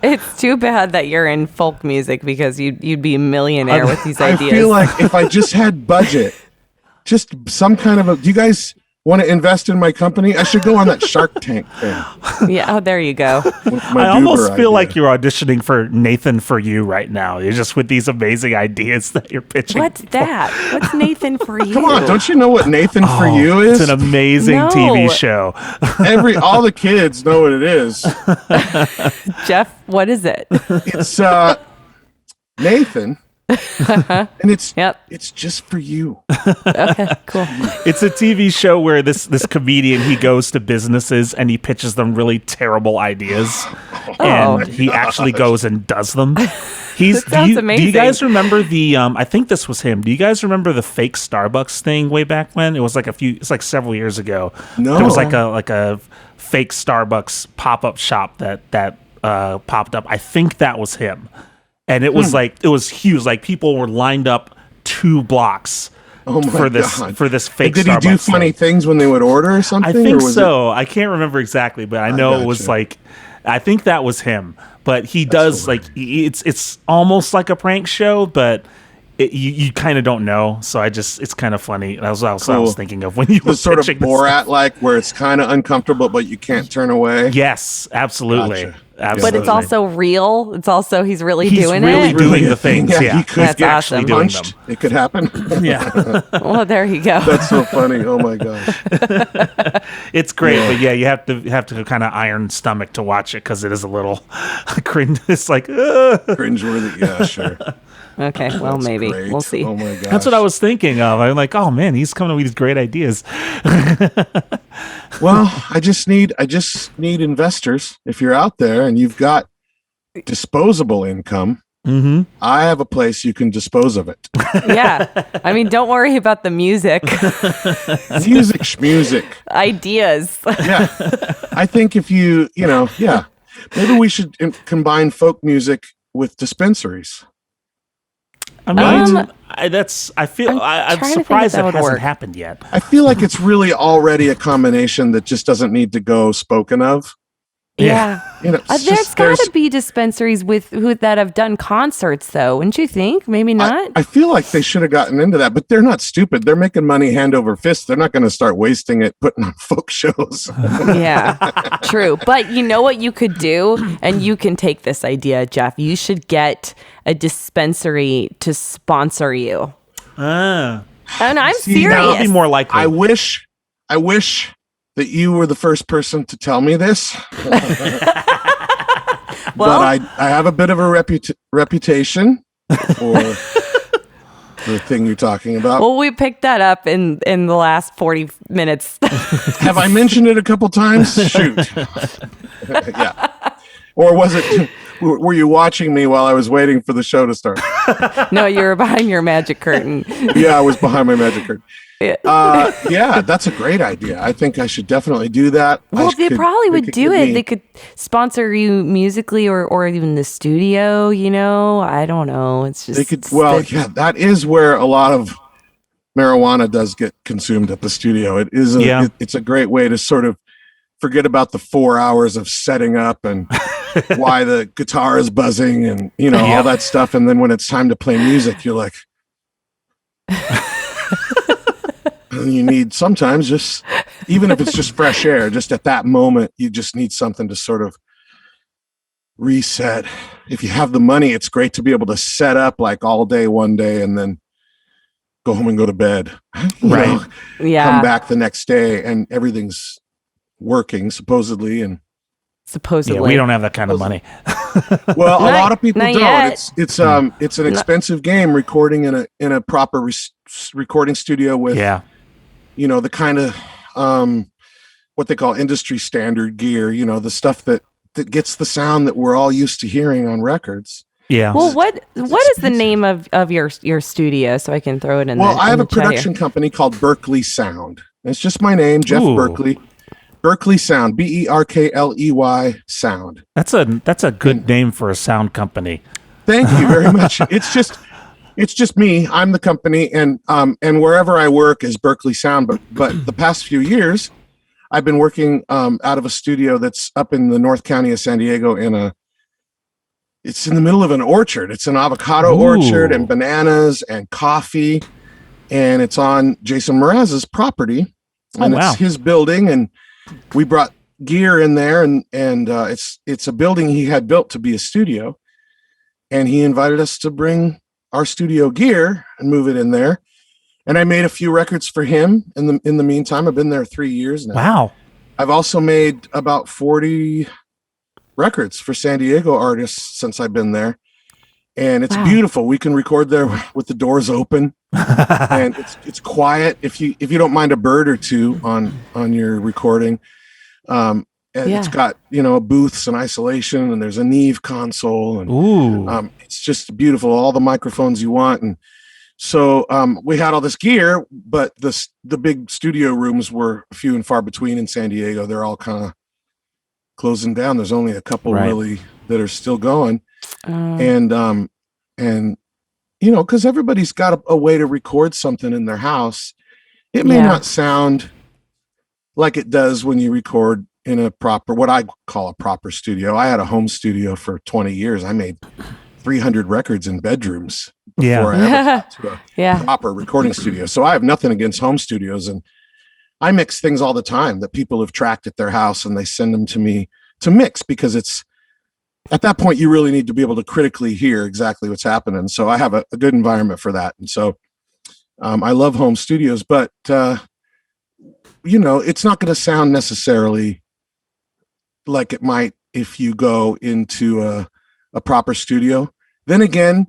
It's too bad that you're in folk music, because you'd be a millionaire with these ideas. I feel like if I just had budget, just some kind of do you guys want to invest in my company? I should go on that Shark Tank thing. Yeah, there you go. I almost feel like you're auditioning for Nathan For You right now. You're just with these amazing ideas that you're pitching. What's that? What's Nathan For You? Come on, don't you know what Nathan For You is? It's an amazing TV show. All the kids know what it is. Jeff, what is it? It's Nathan. And it's just for you. Okay, cool. It's a TV show where this comedian, he goes to businesses and he pitches them really terrible ideas, and he actually goes and does them. Sounds amazing. Do you guys remember the? I think this was him. Do you guys remember the fake Starbucks thing way back when? It was like several years ago. No, it was like a fake Starbucks pop-up shop that popped up. I think that was him. And it was it was huge. Like people were lined up 2 blocks for this fake Starbucks. Did he do funny things when they would order or something? I think so. I can't remember exactly, but I know it was I think that was him. But he does it's almost like a prank show, but you kind of don't know. So it's kind of funny. That was what I was thinking of when you were sort of pitching this Borat stuff. like, where it's kind of uncomfortable, but you can't turn away. Yes, absolutely. Gotcha. Absolutely. But it's also real. It's also he's really He's doing really it. doing the things. Yeah, Yeah, he could That's get awesome. doing punched. them. It could happen. Yeah. Well, there you go. That's so funny. Oh my gosh. It's great, but yeah, you have to kind of iron stomach to watch it because it is a little cringe. It's like Cringeworthy. Yeah, sure. Okay, well, That's maybe great. we'll see. Oh my gosh. that's what I was thinking of. I'm like, oh man, he's coming up with these great ideas. Well, I just need investors. If you're out there and you've got disposable income, I have a place you can dispose of it. Yeah, I mean, don't worry about the music. Music schmusic. Ideas. Yeah. I think if maybe we should combine folk music with dispensaries. I mean, I'm surprised that hasn't happened yet. I feel like it's really already a combination that just doesn't need to go spoken of. Yeah. There's got to be dispensaries that have done concerts, though. Wouldn't you think? Maybe not. I feel like they should have gotten into that, but they're not stupid. They're making money hand over fist. They're not going to start wasting it putting on folk shows. Yeah, true. But you know what you could do? And you can take this idea, Jeff. You should get a dispensary to sponsor you. And I'm serious. That would be more likely. I wish that you were the first person to tell me this. Well, but I have a bit of a reputation for the thing you're talking about. Well, we picked that up in the last 40 minutes. Have I mentioned it a couple times? Shoot. Yeah. Or was it, were you watching me while I was waiting for the show to start? No, you were behind your magic curtain. Yeah, I was behind my magic curtain. Yeah, that's a great idea. I think I should definitely do that. Well, they probably would do it. They could sponsor you musically or even the studio, I don't know. It's just... They could, that is where a lot of marijuana does get consumed at the studio. It is it's a great way to sort of forget about the 4 hours of setting up and why the guitar is buzzing and, all that stuff. And then when it's time to play music, you're like... You need sometimes just, even if it's just fresh air, just at that moment, you just need something to sort of reset. If you have the money, it's great to be able to set up like all day one day and then go home and go to bed. Right. Yeah. Come back the next day and everything's working supposedly. Yeah, we don't have that kind of money. Well, a lot of people don't. Yet. It's an expensive game recording in a proper recording studio with the kind of what they call industry standard gear, the stuff that gets the sound that we're all used to hearing on records. Yeah. Well, what is the name of your studio so I can throw it in there? Well, I have a production company called Berkley Sound. It's just my name, Jeff Berkley. Berkley Sound, Berkley Sound. That's a good name for a sound company. Thank you very much. It's just me. I'm the company, and wherever I work is Berkley Sound. But the past few years, I've been working out of a studio that's up in the North County of San Diego. It's in the middle of an orchard. It's an avocado orchard and bananas and coffee, and it's on Jason Mraz's property, and it's his building. And we brought gear in there, and it's a building he had built to be a studio, and he invited us to bring our studio gear and move it in there. And I made a few records for him in the meantime. I've been there 3 years now. Wow. I've also made about 40 records for San Diego artists since I've been there. And it's beautiful. We can record there with the doors open. And it's quiet. If you don't mind a bird or two on your recording. It's got, booths and isolation, and there's a Neve console, and it's just beautiful. All the microphones you want. And so we had all this gear, but the big studio rooms were few and far between in San Diego. They're all kind of closing down. There's only a couple really that are still going. And because everybody's got a way to record something in their house. It may not sound like it does when you record in what I call a proper studio. I had a home studio for 20 years. I made 300 records in bedrooms before I ever got to Yeah. a proper recording studio. So I have nothing against home studios, and I mix things all the time that people have tracked at their house and they send them to me to mix, because it's at that point you really need to be able to critically hear exactly what's happening. So I have a good environment for that. And so I love home studios, but you know, it's not going to sound necessarily like it might if you go into a proper studio. Then again,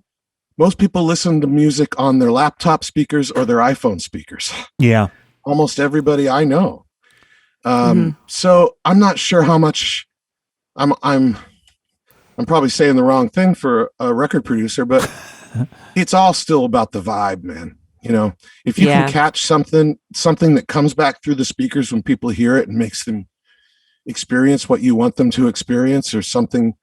most people listen to music on their laptop speakers or their iPhone speakers. Yeah. Almost everybody I know. So I'm not sure how much I'm probably saying the wrong thing for a record producer, but it's all still about the vibe, man. You know, if you can catch something that comes back through the speakers when people hear it and makes them experience what you want them to experience, or something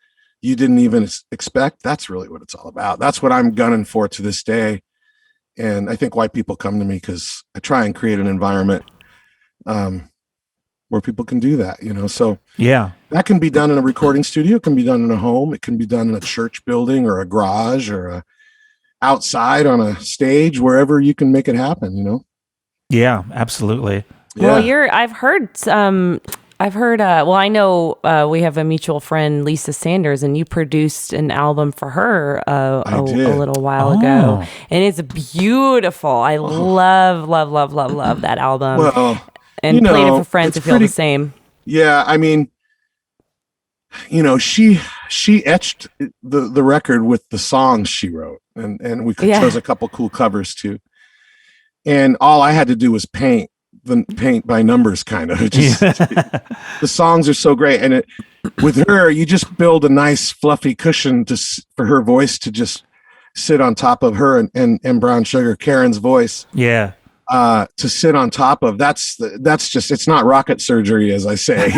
you didn't even expect, that's really what it's all about. That's what I'm gunning for to this day. And I think why people come to me, because I try and create an environment where people can do that, you know? So yeah, that can be done in a recording studio. It can be done in a home. It can be done in a church building or a garage or outside on a stage, wherever you can make it happen, you know? Yeah, absolutely. Yeah. Well, I know we have a mutual friend, Lisa Sanders, and you produced an album for her a little while ago. And it's beautiful. I love that album. Well, and played it for friends who feel the same. Yeah, I mean, you know, she etched the record with the songs she wrote, and we chose a couple cool covers too. And all I had to do was paint by numbers, kind of. The songs are so great, and with her, you just build a nice fluffy cushion for her voice to just sit on top of her and Brown Sugar, Karen's voice. Yeah. To sit on top of. That's just, it's not rocket surgery, as I say.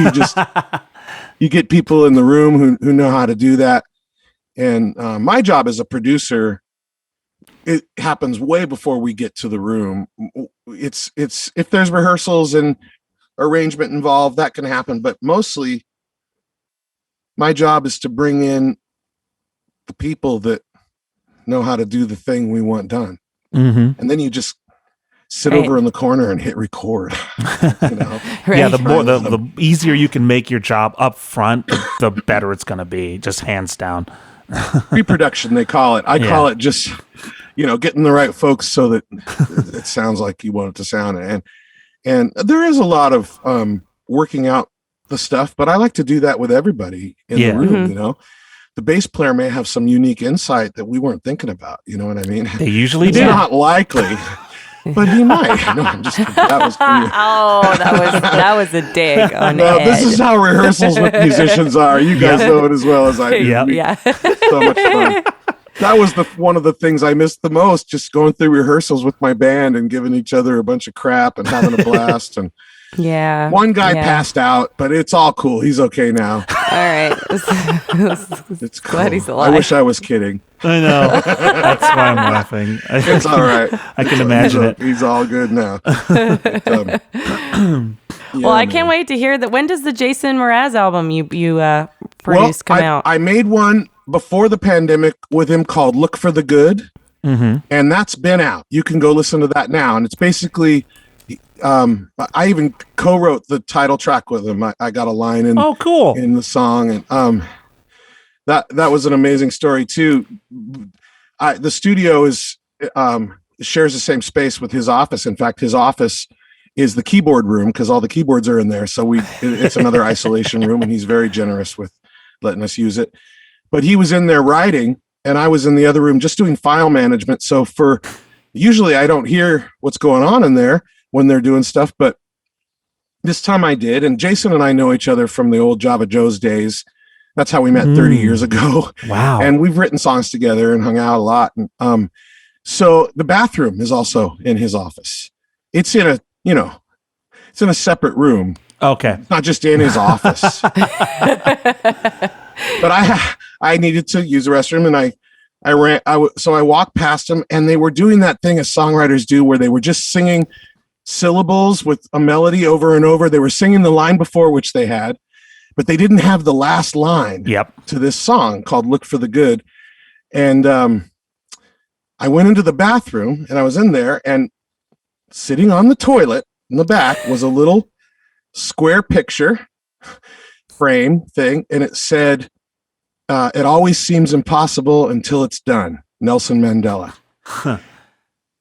You get people in the room who know how to do that. And my job as a producer, it happens way before we get to the room. It's if there's rehearsals and arrangement involved, that can happen. But mostly my job is to bring in the people that know how to do the thing we want done. Mm-hmm. And then you just sit over in the corner and hit record. You know? Right. Yeah, the easier you can make your job up front, the better it's going to be, just hands down. Pre-production, they call it. I call it just, you know, getting the right folks so that it sounds like you want it to sound. And there is a lot of working out the stuff, but I like to do that with everybody in the room, you know. The bass player may have some unique insight that we weren't thinking about. You know what I mean? They usually do. Not likely. But he might. No, I'm just kidding. That was for you. that was a dig on Ed. This is how rehearsals with musicians are. You guys know it as well as I do. Yeah. So much fun. That was one of the things I missed the most, just going through rehearsals with my band and giving each other a bunch of crap and having a blast. And one guy passed out, but it's all cool. He's okay now. All right. It's cool. Glad he's alive. I wish I was kidding. I know. That's why I'm laughing. It's all right. I can imagine it. He's all good now. Well, I can't wait to hear that. When does the Jason Mraz album you produced come out? I made one before the pandemic with him called Look for the Good. Mm-hmm. And that's been out. You can go listen to that now. And it's basically, I even co-wrote the title track with him. I got a line in the song. And that was an amazing story too. The studio shares the same space with his office. In fact, his office is the keyboard room because all the keyboards are in there. So it's another isolation room, and he's very generous with letting us use it. But he was in there writing, and I was in the other room just doing file management. So usually I don't hear what's going on in there when they're doing stuff, but this time I did. And Jason and I know each other from the old Java Joe's days. That's how we met 30 years ago. Wow. And we've written songs together and hung out a lot. And, so the bathroom is also in his office. It's in a separate room. Okay. It's not just in his office. But I needed to use the restroom, and so I walked past him, and they were doing that thing as songwriters do where they were just singing syllables with a melody over and over. They were singing the line before, which they had, but they didn't have the last line to this song called Look for the Good. And I went into the bathroom and I was in there, and sitting on the toilet in the back was a little square picture frame thing, and it said, "It always seems impossible until it's done." Nelson Mandela. Huh.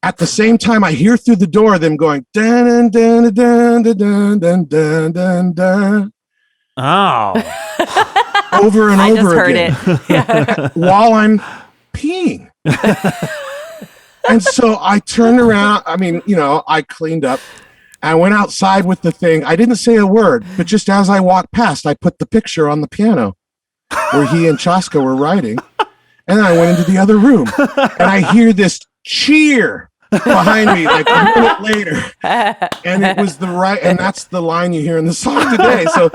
At the same time, I hear through the door them going dun dun dun dun dun dun dun dun dun. Oh. Over and I over just heard again. it. Yeah. While I'm peeing. And so I turned around. I mean, I cleaned up. I went outside with the thing. I didn't say a word, but just as I walked past, I put the picture on the piano where he and Chaska were writing. And then I went into the other room, and I hear this cheer behind me like a minute later. And it was and that's the line you hear in the song today. So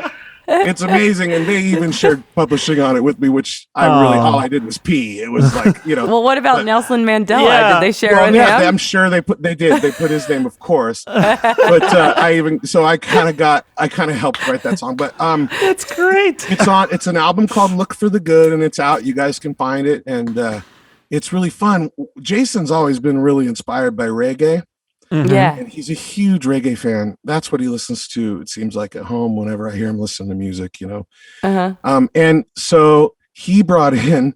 it's amazing. And they even shared publishing on it with me, which all I did was pee. It was like, Well, what about Nelson Mandela? Did they share with him? I'm sure they did. They put his name, of course. But I kind of helped write that song. But That's great. it's an album called Look for the Good, and it's out. You guys can find it. And it's really fun. Jason's always been really inspired by reggae. Mm-hmm. Yeah. And he's a huge reggae fan. That's what he listens to, it seems like, at home whenever I hear him listen to music, Uh-huh. And so he brought in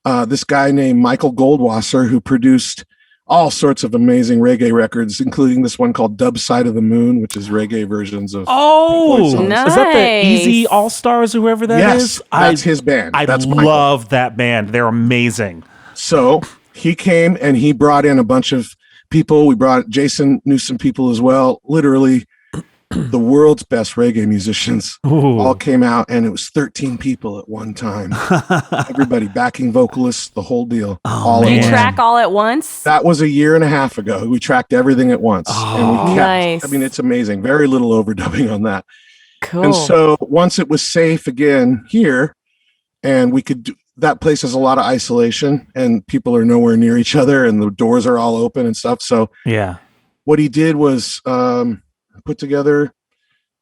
this guy named Michael Goldwasser, who produced all sorts of amazing reggae records, including this one called Dub Side of the Moon, which is reggae versions of Oh, nice. is that the Easy All Stars or whoever that is? That's his band. I That's love that band. They're amazing. So he came and he brought in a bunch of people. Jason knew some people as well. Literally the world's best reggae musicians all came out, and it was 13 people at one time. Everybody, backing vocalists, the whole deal. Did you track all at once? That was a year and a half ago. We tracked everything at once. And we kept, nice. I mean, it's amazing. Very little overdubbing on that. Cool. And so once it was safe again here, and we could do, that place has a lot of isolation, and people are nowhere near each other, and the doors are all open and stuff. So what he did was put together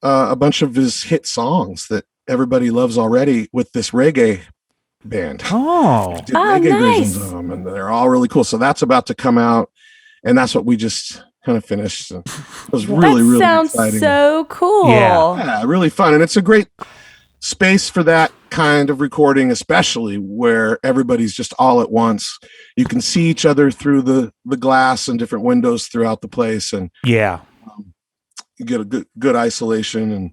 a bunch of his hit songs that everybody loves already with this reggae band. Did reggae versions of them, and they're all really cool. So that's about to come out, and that's what we just kind of finished. So it was really sounds exciting. So cool. Yeah, really fun, and it's a great space for that kind of recording, especially where everybody's just all at once. You can see each other through the glass and different windows throughout the place, and you get a good isolation, and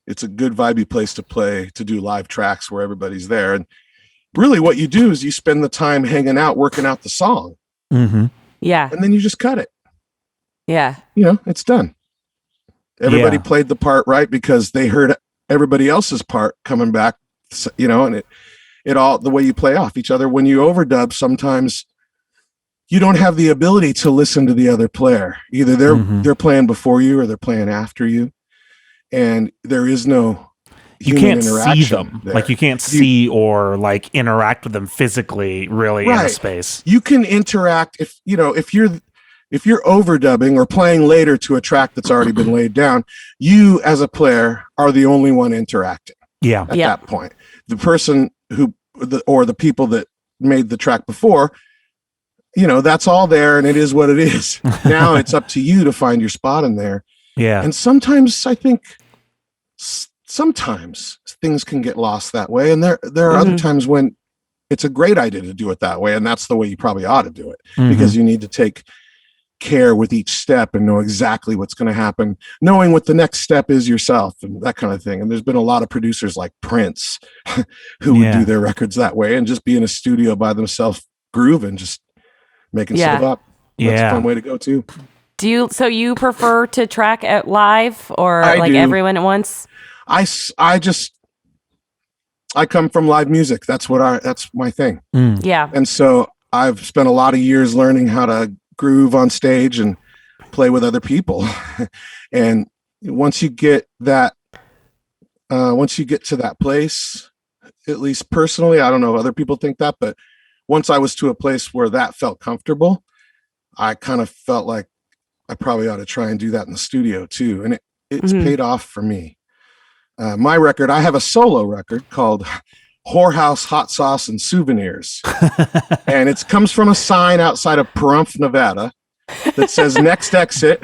it's a good vibey place to do live tracks where everybody's there. And really what you do is you spend the time hanging out, working out the song. Mm-hmm. Yeah. And then you just cut it. Yeah. It's done. Everybody played the part right because they heard everybody else's part coming back, and it all, the way you play off each other. When you overdub, sometimes you don't have the ability to listen to the other player. Either they're playing before you or they're playing after you, and there is no human interaction. You can't see them. There. Like you can't see or like interact with them physically, really, in a space. You can interact if you're overdubbing or playing later to a track that's already been laid down. You as a player are the only one interacting. Yeah. At that point, the person or the people that made the track before, that's all there, and it is what it is. Now it's up to you to find your spot in there. Yeah. And sometimes I think things can get lost that way. And there are other times when it's a great idea to do it that way. And that's the way you probably ought to do it, because you need to take care with each step and know exactly what's going to happen, knowing what the next step is yourself and that kind of thing. And there's been a lot of producers like Prince who would do their records that way and just be in a studio by themselves, grooving, just making stuff up. That's a fun way to go too. So you prefer to track at live or everyone at once? I come from live music. That's my thing. Yeah. And so I've spent a lot of years learning how to groove on stage and play with other people. And once you get to that place, at least personally, I don't know if other people think that, but once I was to a place where that felt comfortable, I kind of felt like I probably ought to try and do that in the studio too. And it's paid off for me. My record, I have a solo record called whorehouse, hot sauce, and souvenirs. And it comes from a sign outside of Pahrump, Nevada that says next exit,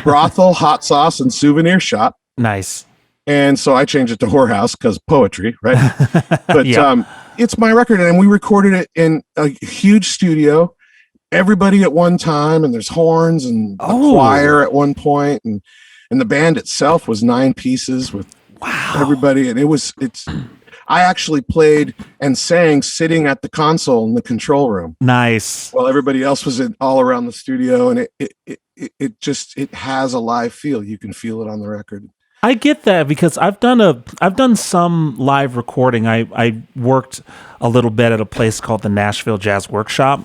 brothel, hot sauce, and souvenir shop. Nice. And so I changed it to whorehouse because poetry, right? But it's my record, and we recorded it in a huge studio, everybody at one time, and there's horns and a choir at one point, and the band itself was 9 pieces with everybody, and I actually played and sang sitting at the console in the control room. Nice. While everybody else was all around the studio, and it has a live feel. You can feel it on the record. I get that because I've done some live recording. I worked a little bit at a place called the Nashville Jazz Workshop.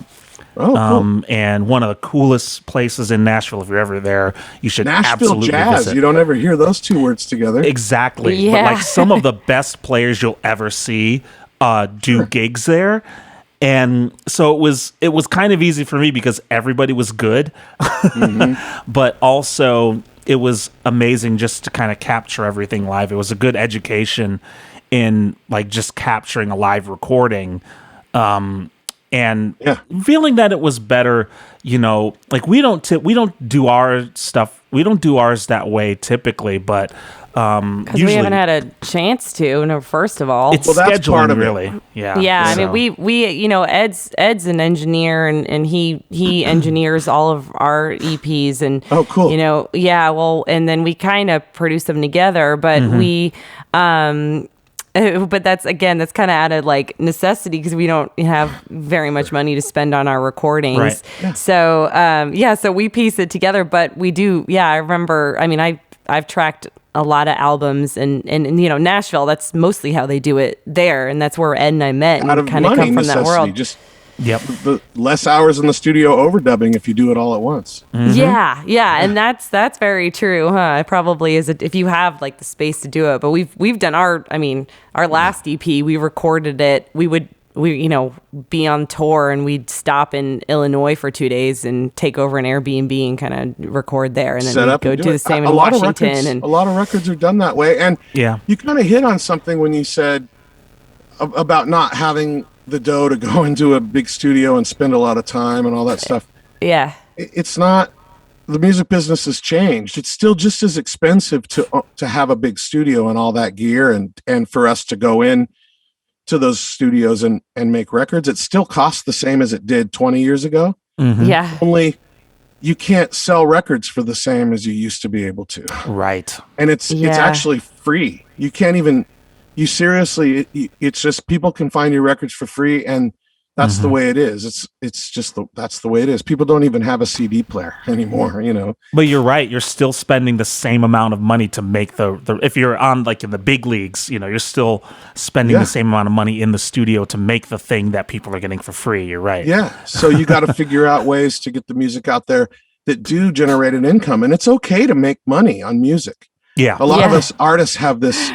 Oh, cool. And one of the coolest places in Nashville, if you're ever there, you should absolutely jazz. visit. You don't ever hear those 2 words together. Exactly. Yeah. But like some of the best players you'll ever see do gigs there. And so it was kind of easy for me because everybody was good. But also it was amazing just to kind of capture everything live. It was a good education in like just capturing a live recording. And feeling that it was better, like we don't do our stuff. We don't do ours that way typically, but because we haven't had a chance to. No, first of all, it's scheduling, part of really. Yeah. I mean, we Ed's an engineer and he engineers all of our EPs and cool. And then we kind of produce them together, but we but that's kind of out of like necessity because we don't have very much money to spend on our recordings. Right. Yeah. So, so we piece it together, but we do. Yeah. I remember, I mean, I've tracked a lot of albums and Nashville, that's mostly how they do it there. And that's where Ed and I met and kind of come from that world. Just the less hours in the studio overdubbing if you do it all at once. Yeah, and that's very true, huh? It probably is if you have like the space to do it. But we've done our last EP, we recorded it. We be on tour and we'd stop in Illinois for 2 days and take over an Airbnb and kind of record there, and then we'd go do the same in Washington. A lot of records are done that way, and you kind of hit on something when you said about not having the dough to go into a big studio and spend a lot of time and all that stuff. Yeah. It's not, the music business has changed. It's still just as expensive to have a big studio and all that gear and for us to go in to those studios and make records. It still costs the same as it did 20 years ago. Yeah. Only you can't sell records for the same as you used to be able to. Right. And it's actually free. You can't even, it's just people can find your records for free, and that's the way it is. That's the way it is. People don't even have a CD player anymore, But you're right. You're still spending the same amount of money to make the if you're on like in the big leagues, you're still spending the same amount of money in the studio to make the thing that people are getting for free. You're right. Yeah. So you got to figure out ways to get the music out there that do generate an income, and it's okay to make money on music. Yeah. A lot of us artists have this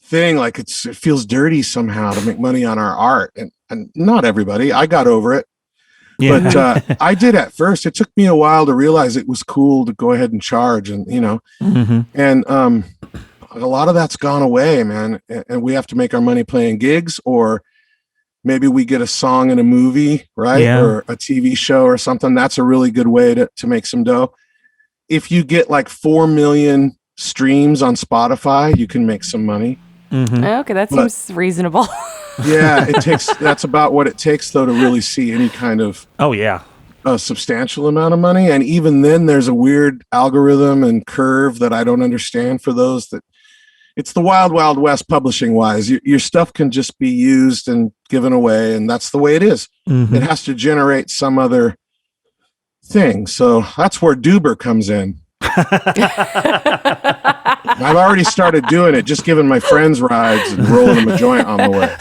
thing like it feels dirty somehow to make money on our art, and not everybody. I got over it, but I did at first. It took me a while to realize it was cool to go ahead and charge, and and a lot of that's gone away, man. And we have to make our money playing gigs, or maybe we get a song in a movie, right, or a TV show or something. That's a really good way to make some dough. If you get like 4 million streams on Spotify, you can make some money. Okay, that seems reasonable. That's about what it takes though to really see any kind of a substantial amount of money. And even then there's a weird algorithm and curve that I don't understand for those that it's the wild west publishing wise. Your stuff can just be used and given away, and that's the way it is. It has to generate some other thing. So that's where Duber comes in. I've already started doing it, just giving my friends rides and rolling them a joint on the way.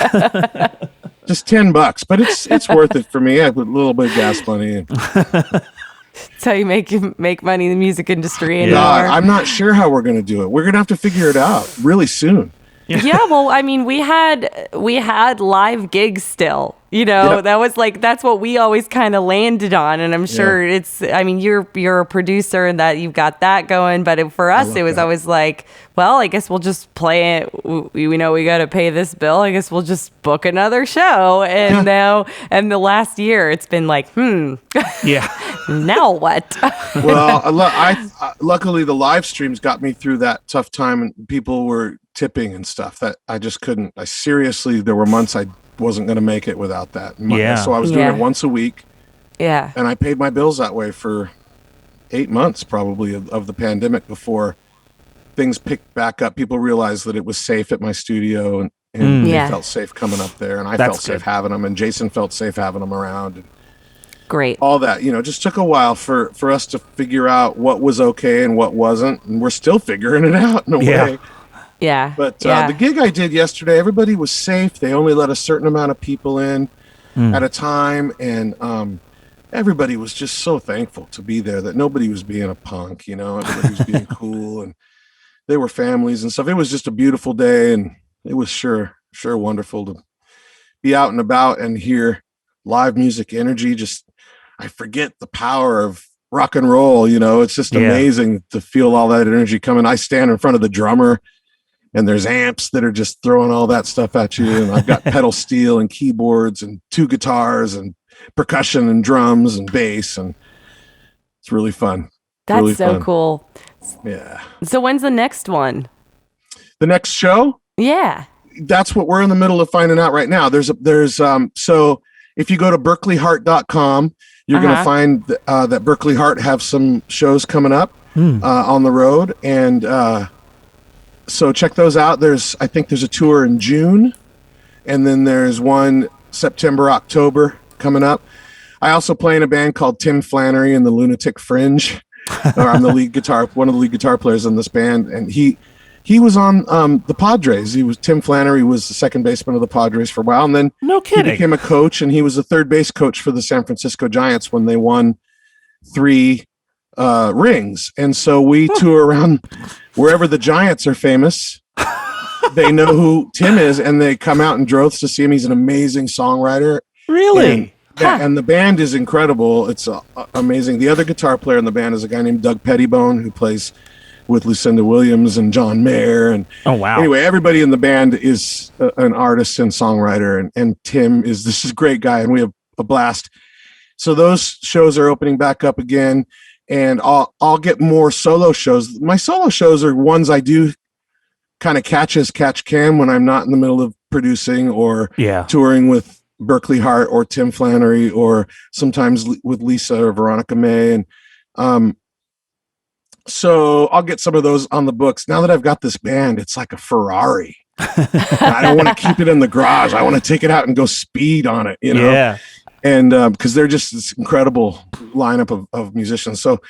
Just $10, but it's worth it for me. I put a little bit of gas money in. That's how you make money in the music industry anymore. I'm not sure how we're going to do it. We're going to have to figure it out really soon. Yeah, well, I mean, we had live gigs still. That was like, that's what we always kind of landed on. And I'm sure you're a producer and that you've got that going. But for us, it was always like, well, I guess we'll just play it. We know we got to pay this bill. I guess we'll just book another show. And now, and the last year, it's been like, Yeah. Now what? Well, luckily the live streams got me through that tough time, and people were tipping and stuff that I just couldn't. There were months I wasn't going to make it without that. So I was doing it once a week. Yeah. And I paid my bills that way for 8 months probably of the pandemic before things picked back up. People realized that it was safe at my studio, and they felt safe coming up there, and I felt safe having them, and Jason felt safe having them around. And great. all that, just took a while for us to figure out what was okay and what wasn't. And we're still figuring it out in a way. Yeah. But the gig I did yesterday, everybody was safe. They only let a certain amount of people in at a time. And everybody was just so thankful to be there, that nobody was being a punk, everybody was being cool, and they were families and stuff. It was just a beautiful day, and it was sure wonderful to be out and about and hear live music energy. I forget the power of rock and roll, it's just amazing to feel all that energy coming. I stand in front of the drummer, and there's amps that are just throwing all that stuff at you. And I've got pedal steel and keyboards and 2 guitars and percussion and drums and bass. And it's really fun. That's really so fun. Cool. Yeah. So when's the next one? The next show? Yeah. That's what we're in the middle of finding out right now. So if you go to berkeleyheart.com, you're going to find that Berkeley Heart have some shows coming up on the road. And so check those out. I think there's a tour in June, and then there's one September, October coming up. I also play in a band called Tim Flannery and the Lunatic Fringe. I'm one of the lead guitar players in this band. And he was on the Padres. Tim Flannery was the second baseman of the Padres for a while. And then no kidding. He became a coach, and he was the third base coach for the San Francisco Giants when they won 3 rings. And so we tour around wherever the Giants are famous. They know who Tim is, and they come out in droves to see him. He's an amazing songwriter. Really? And the band is incredible. It's amazing. The other guitar player in the band is a guy named Doug Pettibone, who plays with Lucinda Williams and John Mayer. And anyway, everybody in the band is an artist and songwriter, and Tim is this great guy, and we have a blast. So those shows are opening back up again, and I'll get more solo shows. My solo shows are ones I do kind of catch can when I'm not in the middle of producing or touring with Berkeley Heart or Tim Flannery, or sometimes with Lisa or Veronica May. And so I'll get some of those on the books. Now that I've got this band, it's like a Ferrari. I don't want to keep it in the garage. I want to take it out and go speed on it, Yeah. And because they're just this incredible lineup of musicians. So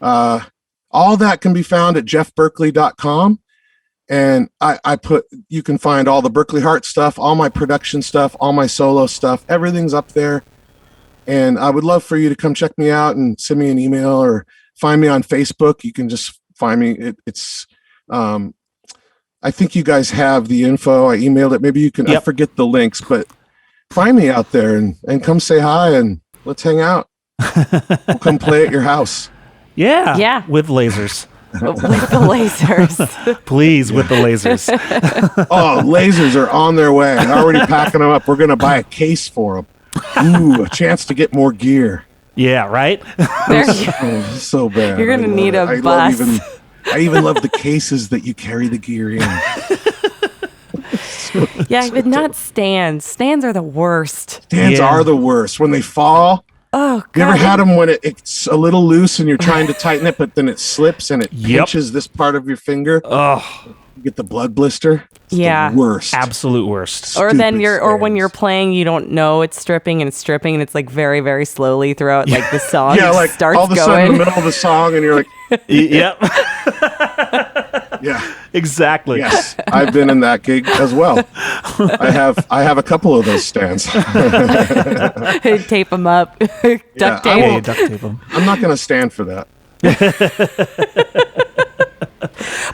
all that can be found at jeffberkley.com. And you can find all the Berkeley Heart stuff, all my production stuff, all my solo stuff. Everything's up there. And I would love for you to come check me out and send me an email or find me on Facebook. You can just find me. I think you guys have the info. I emailed it. Maybe you can, I forget the links, but find me out there and come say hi and let's hang out. We'll come play at your house. Yeah. Yeah. With lasers. With the lasers. Please, with the lasers. Oh, lasers are on their way. I'm already packing them up. We're going to buy a case for them. Ooh, a chance to get more gear. Yeah, right? So bad. You're going to need a bus. I even love the cases that you carry the gear in. But not stands. Stands are the worst. Stands are the worst. When they fall. Oh, God. You ever had them when it's a little loose and you're trying to tighten it, but then it slips and it pinches this part of your finger? Oh. You get the blood blister. It's the worst. Absolute worst. Or then when you're playing, you don't know it's stripping and it's like very, very slowly throughout like the song. Yeah, like starts all of a sudden in the middle of the song and you're like, Yep. Yeah. Exactly. Yes. I've been in that gig as well. I have a couple of those stands. Tape them up. Duct tape. Duct tape them. I'm not going to stand for that.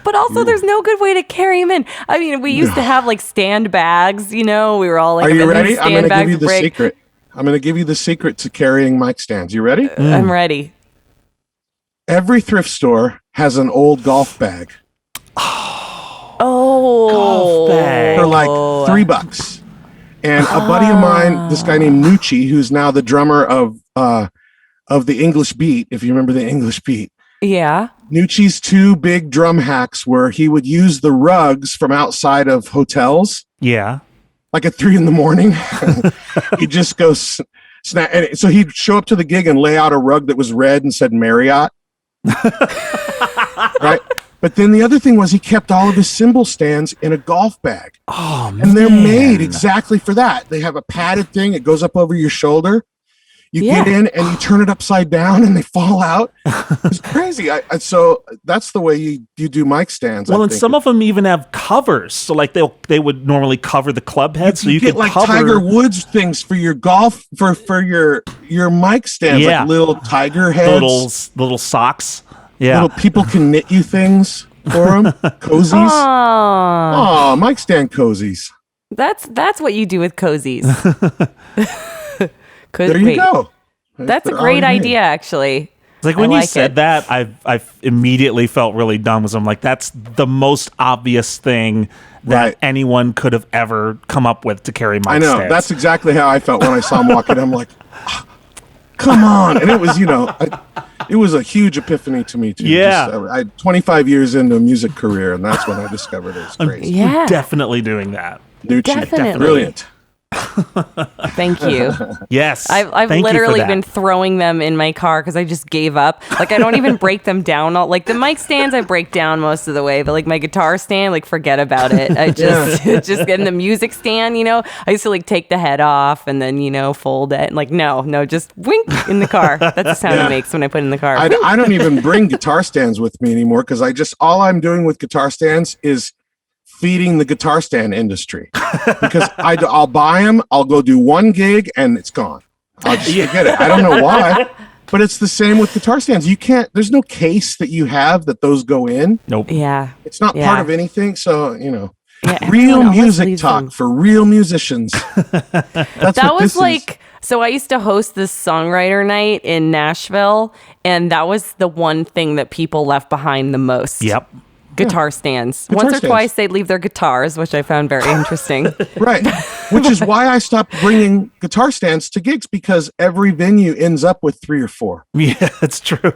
But also, there's no good way to carry them in. I mean, we used to have like stand bags, we were all like, are you ready? I'm going to give you the secret. I'm going to give you the secret to carrying mic stands. You ready? I'm ready. Every thrift store has an old golf bag. Oh, golf bag for like $3. And a buddy of mine, this guy named Nucci, who's now the drummer of the English Beat, if you remember the English Beat. Yeah. Nucci's 2 big drum hacks were he would use the rugs from outside of hotels. Yeah. Like at 3 a.m. He'd just go snap. And so he'd show up to the gig and lay out a rug that was red and said Marriott. Right. But then the other thing was he kept all of his cymbal stands in a golf bag. Oh, man. And they're made exactly for that. They have a padded thing. It goes up over your shoulder. You get in and you turn it upside down and they fall out. It's crazy. So that's the way you do mic stands. Well, and some of them even have covers. So like they would normally cover the club head. So you get could like cover Tiger Woods things for your golf, for your mic stands, like little tiger heads. Little socks. Yeah. Little people can knit you things for them. Cozies. Oh, mic stand cozies. That's what you do with cozies. There you go. That's a great idea, actually. It's like when you said that, I immediately felt really dumb. Because I'm like, that's the most obvious thing that anyone could have ever come up with to carry mic stands. I know. That's exactly how I felt when I saw him walking. I'm like, come on. And it was, it was a huge epiphany to me, too. Yeah. I 25 years into a music career, and that's when I discovered it was crazy. Yeah. Definitely doing that. Definitely. Brilliant. Thank you. Yes. I've literally been throwing them in my car because I just gave up. Like, I don't even break them down. Like the mic stands, I break down most of the way, but like my guitar stand, like forget about it. I just just get in the music stand. I used to like take the head off and then fold it. And like no, just wink in the car. That's the sound it makes when I put it in the car. I don't even bring guitar stands with me anymore because all I'm doing with guitar stands is feeding the guitar stand industry because I'll buy them, I'll go do one gig and it's gone. I'll just forget it. I don't know why, but it's the same with guitar stands. There's no case that you have that those go in. Nope. Yeah. It's not part of anything. So, Yeah, real music talk for real musicians. That was like, so I used to host this songwriter night in Nashville, and that was the one thing that people left behind the most. Yep. Guitar stands. Once or twice they'd leave their guitars, which I found very interesting. Right. Which is why I stopped bringing guitar stands to gigs, because every venue ends up with 3 or 4. Yeah, that's true.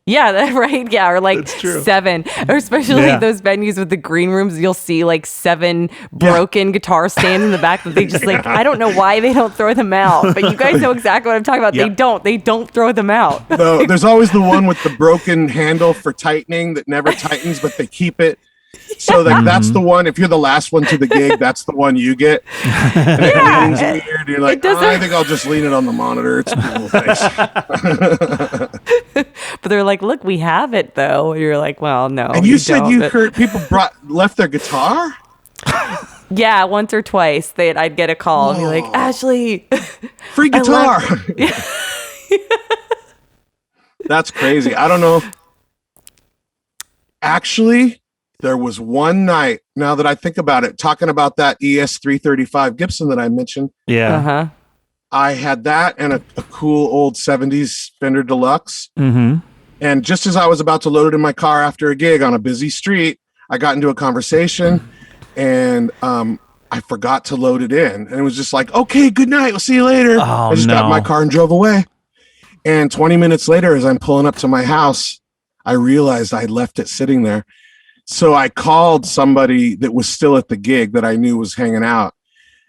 Yeah, right. Yeah, or like 7, or especially those venues with the green rooms, you'll see like 7 broken guitar stands in the back that they just like, I don't know why they don't throw them out, but you guys know exactly what I'm talking about. Yep. They don't throw them out. No, there's always the one with the broken handle for tightening that never tightens, but they keep it. So that's the one. If you're the last one to the gig, that's the one you get. And everything's weird. You're like, I think I'll just lean it on the monitor. It's cool. But they're like, look, we have it though. You're like, well, no. And you said you heard people left their guitar? Yeah, once or twice I'd get a call and be like, Ashley, free guitar. That's crazy. I don't know. Actually, there was one night, now that I think about it, talking about that ES-335 Gibson that I mentioned. Yeah. Uh-huh. I had that and a cool old 70s Fender Deluxe. Mm-hmm. And just as I was about to load it in my car after a gig on a busy street, I got into a conversation and I forgot to load it in. And it was just like, okay, good night. We'll see you later. I just got in my car and drove away. And 20 minutes later, as I'm pulling up to my house, I realized I left it sitting there. So I called somebody that was still at the gig that I knew was hanging out,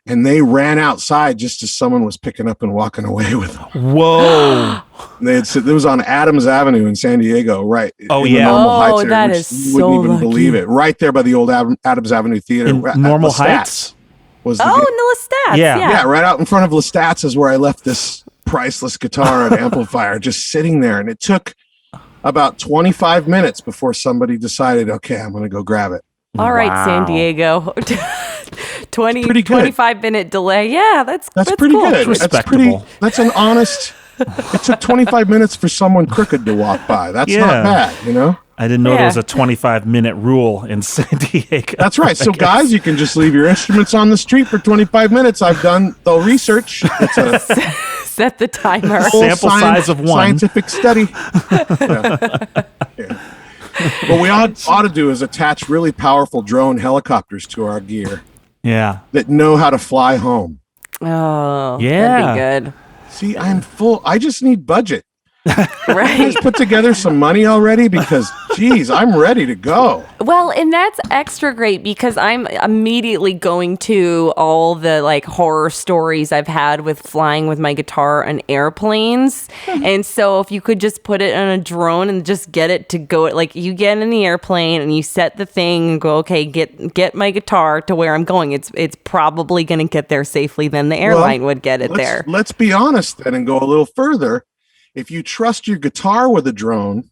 and they ran outside just as someone was picking up and walking away with them. Whoa. It was on Adams Avenue in San Diego, right? Oh, yeah. Oh, that is so lucky. You wouldn't even believe it. Right there by the old Adams Avenue Theater. In Normal Heights? In Lestat's. Yeah, right out in front of Lestat's is where I left this priceless guitar and amplifier just sitting there, and it took about 25 minutes before somebody decided, okay, I'm going to go grab it. All right, San Diego. 25-minute delay. Yeah, that's pretty cool. good. Respectable. That's an honest. It took 25 minutes for someone crooked to walk by. That's not bad, I didn't know there was a 25-minute rule in San Diego. That's right. So guys, you can just leave your instruments on the street for 25 minutes. I've done the research. It's a set the timer. Sample size of one. Scientific study. Yeah. What we ought to do is attach really powerful drone helicopters to our gear. Yeah. That know how to fly home. Oh, yeah. that'd be good. See, I'm full. I just need budget. Right. Just put together some money already because, geez, I'm ready to go. Well, and that's extra great because I'm immediately going to all the like horror stories I've had with flying with my guitar on airplanes. And so if you could just put it on a drone and just get it to go, like you get in the airplane and you set the thing and go, okay, get my guitar to where I'm going. It's probably going to get there safely than the airline would get it there. Let's be honest then and go a little further. If you trust your guitar with a drone,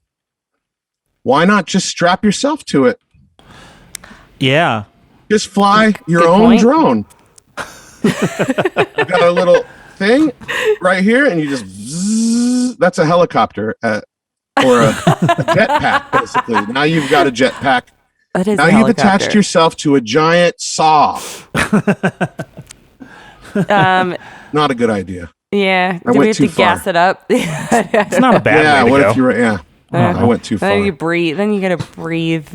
why not just strap yourself to it? Yeah. Just fly your own drone. You got a little thing right here, and you just zzz, that's a helicopter or a jetpack, basically. Now you've got a jetpack. Now you've attached yourself to a giant saw. Not a good idea. Yeah, do we have to gas it up? It's not a bad way to go. If you're I went too far. Then you breathe. Then you gotta breathe.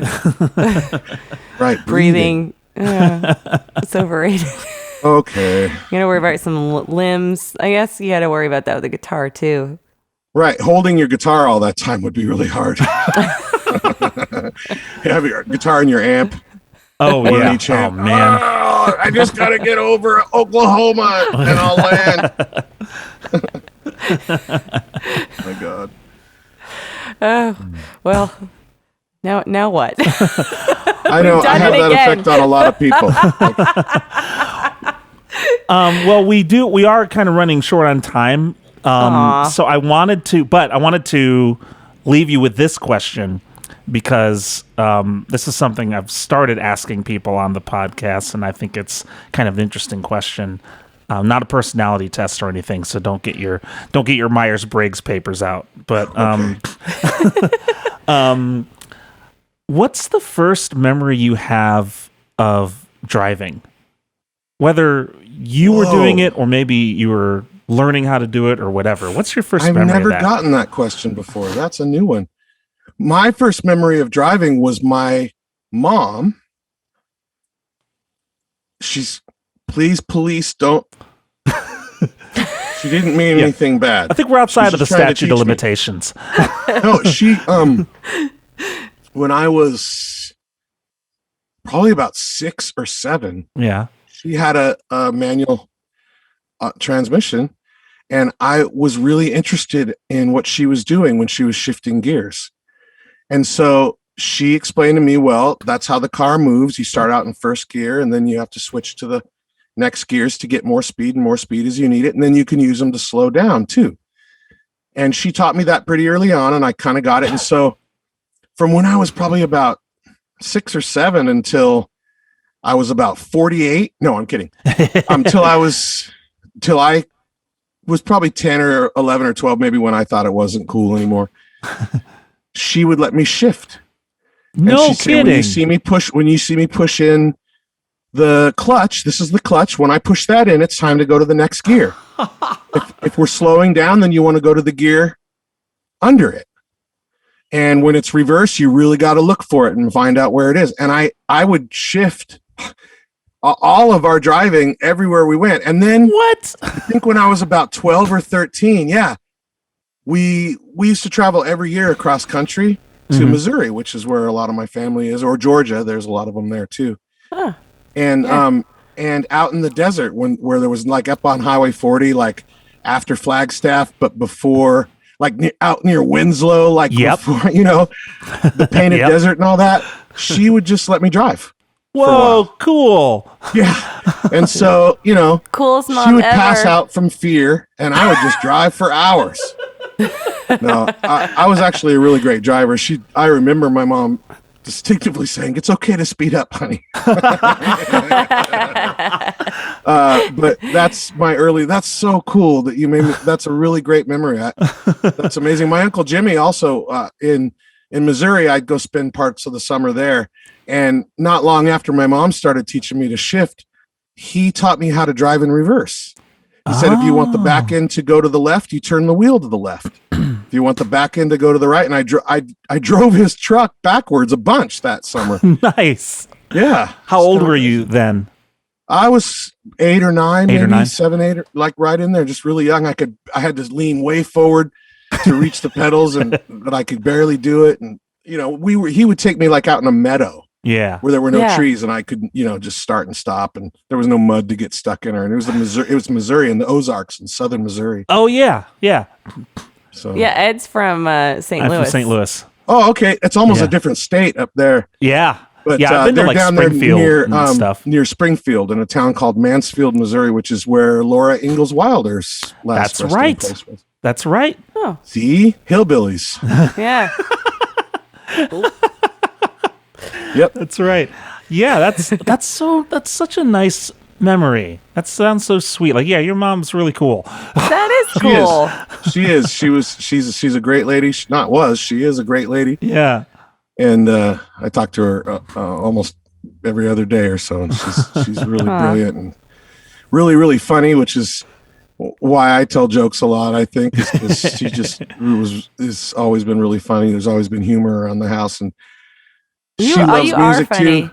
Right, breathing. It's overrated. Okay. You gotta worry about some limbs. I guess you gotta worry about that with the guitar too. Right, holding your guitar all that time would be really hard. You have your guitar and your amp. Oh yeah. Oh man. Oh, I just gotta get over Oklahoma and I'll land. Oh my God. Oh well. Now what? I know I have that effect on a lot of people. Well, we are kind of running short on time. So I wanted to leave you with this question. Because this is something I've started asking people on the podcast, and I think it's kind of an interesting question. Not a personality test or anything, so don't get your Myers-Briggs papers out. But what's the first memory you have of driving? Whether you were doing it or maybe you were learning how to do it or whatever. What's your first memory of that? I've never gotten that question before. That's a new one. My first memory of driving was my mom. She's, please, police, don't. She didn't mean anything bad. I think we're outside of the statute of limitations. No, she, when I was probably about 6 or 7, she had a manual transmission, and I was really interested in what she was doing when she was shifting gears. And so she explained to me, well, that's how the car moves. You start out in first gear, and then you have to switch to the next gears to get more speed as you need it. And then you can use them to slow down too. And she taught me that pretty early on, and I kind of got it. And so from when I was probably about 6 or 7 until I was about 48. No, I'm kidding. Till I was probably 10 or 11 or 12, maybe, when I thought it wasn't cool anymore. She would let me shift. No kidding. Say, when you see me push in the clutch, this is the clutch. When I push that in, it's time to go to the next gear. If we're slowing down, then you want to go to the gear under it. And when it's reverse, you really got to look for it and find out where it is. And I would shift all of our driving everywhere we went. And then what? I think when I was about 12 or 13, we used to travel every year across country to Missouri, which is where a lot of my family is, or Georgia. There's a lot of them there too. Huh. And and out in the desert where there was, like, up on Highway 40, like after Flagstaff, but before, like out near Winslow, like before, the painted desert and all that. She would just let me drive. Whoa, cool. Yeah. And so, coolest mom she would ever. pass out from fear, and I would just drive for hours. No, I was actually a really great driver. I remember my mom distinctively saying, "It's okay to speed up, honey." But that's so cool that you made me. That's a really great memory. That's amazing. My Uncle Jimmy also in in Missouri, I'd go spend parts of the summer there. And not long after my mom started teaching me to shift, he taught me how to drive in reverse. He said, if you want the back end to go to the left, you turn the wheel to the left. If you want the back end to go to the right, and I drove his truck backwards a bunch that summer. Nice. Yeah. How old were you then? I was 8 or 9, Eight or maybe nine? 7, 8, like right in there, just really young. I had to lean way forward to reach the pedals, but I could barely do it. And he would take me like out in a meadow. Yeah. Where there were no trees, and I could, just start and stop, and there was no mud to get stuck in her. And it was Missouri and the Ozarks in southern Missouri. Oh yeah. Yeah. So Ed's from St. Louis. I'm from St. Louis. Oh, okay. It's almost a different state up there. Yeah. But yeah, I've been to they're like down Springfield there and stuff. near Springfield in a town called Mansfield, Missouri, which is where Laura Ingalls Wilder's last That's right. place was. That's right. Oh. See? Hillbillies. Yeah. Yep. That's right. Yeah, that's such a nice memory. That sounds so sweet. Like, yeah, your mom's really cool. That is cool. She is. She's a great lady. She is a great lady. Yeah. And I talk to her almost every other day or so, and she's really brilliant and really, really funny, which is why I tell jokes a lot, I think, is because she just has always been really funny. There's always been humor around the house, and she loves music too.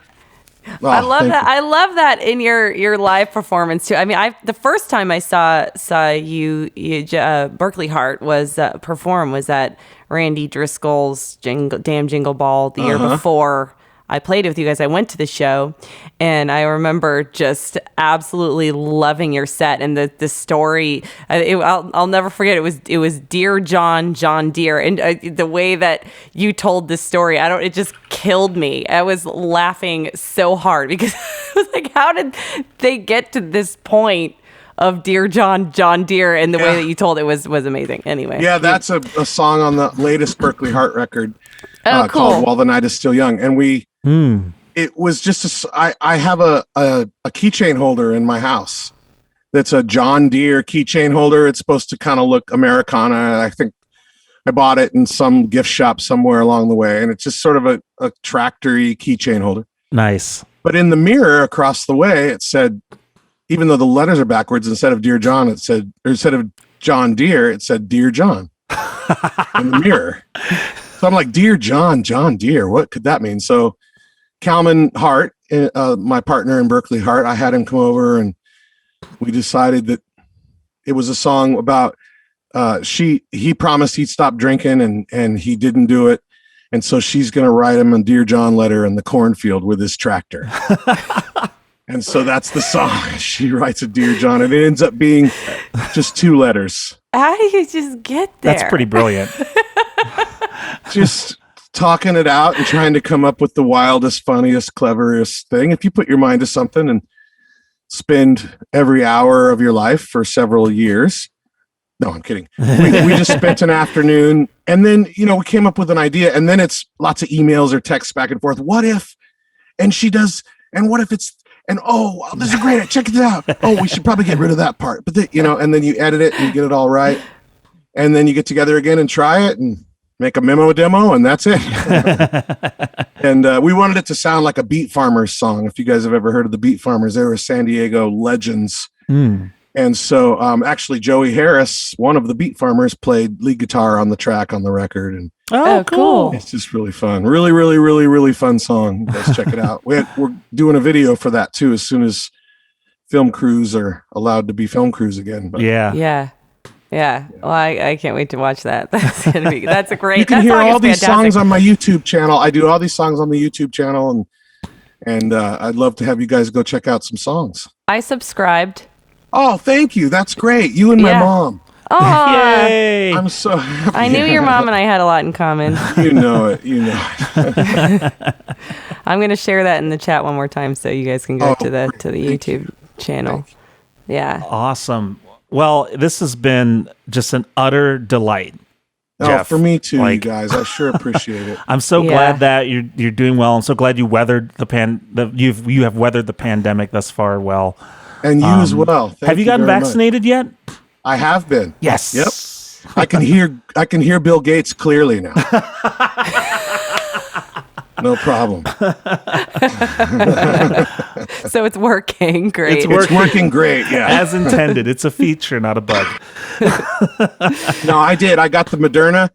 Oh, I love that. I love that in your live performance too. I mean, the first time I saw you Berkeley Hart was perform was at Randy Driscoll's Damn Jingle Ball the year before I played with you guys. I went to the show, and I remember just absolutely loving your set and the story. I'll never forget. It was Dear John Deere, and the way that you told this story, it just killed me. I was laughing so hard because I was like, how did they get to this point of Dear John Deere? And the way that you told it was amazing. Anyway, that's a song on the latest Berkeley Hart record cool. called While the Night is Still Young, and it was just I have a keychain holder in my house that's a John Deere keychain holder. It's supposed to kind of look Americana. I think I bought it in some gift shop somewhere along the way, and it's just sort of a tractor-y keychain holder. Nice. But in the mirror across the way, it said, even though the letters are backwards, instead of Dear John, instead of John Deere, it said Dear John in the mirror. So I'm like, Dear John Deere, what could that mean? So Calman Hart, my partner in Berkeley Hart, I had him come over, and we decided that it was a song about he promised he'd stop drinking, and he didn't do it. And so she's going to write him a Dear John letter in the cornfield with his tractor. And so that's the song. She writes a Dear John, and it ends up being just 2 letters. How do you just get there? That's pretty brilliant. Just talking it out and trying to come up with the wildest, funniest, cleverest thing. If you put your mind to something and spend every hour of your life for several years. No, I'm kidding. We just spent an afternoon, and then, we came up with an idea, and then it's lots of emails or texts back and forth. What if, and she does, and what if it's, and this is great. Check it out. Oh, we should probably get rid of that part. But and then you edit it and you get it all right. And then you get together again and try it and make a memo demo, and that's it. And we wanted it to sound like a Beat Farmers song. If you guys have ever heard of the Beat Farmers, they were San Diego legends. And so actually Joey Harris, one of the Beat Farmers, played lead guitar on the track on the record. And cool. It's just really fun. Really, really, really, really fun song. You guys check it out. We're doing a video for that too, as soon as film crews are allowed to be film crews again. But Yeah. Well, I can't wait to watch that. That's a great. You can hear all these songs on my YouTube channel. I do all these songs on the YouTube channel, and I'd love to have you guys go check out some songs. I subscribed. Oh, thank you. That's great. You and my mom. Oh, yay! I'm so happy. I knew your mom and I had a lot in common. You know it. I'm going to share that in the chat one more time so you guys can go to the YouTube channel. Yeah. Awesome. Well, this has been just an utter delight. Jeff. For me too, you guys. I sure appreciate it. I'm so glad that you're doing well. I'm so glad you weathered you have weathered the pandemic thus far well. And you as well. Have you gotten vaccinated yet? I have been. Yes. Yep. I can hear Bill Gates clearly now. No problem. So it's working great. It's working great, yeah. As intended. It's a feature, not a bug. No, I did. I got the Moderna,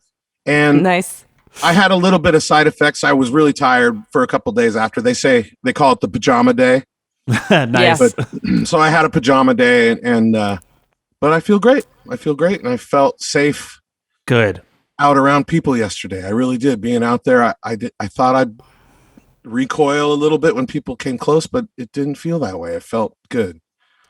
and nice. I had a little bit of side effects. I was really tired for a couple days after. They call it the pajama day. Nice. Yes. So I had a pajama day, but I feel great. And I felt safe. Good. Out around people yesterday. I really did. Being out there, I thought I'd recoil a little bit when people came close, but it didn't feel that way. It felt good.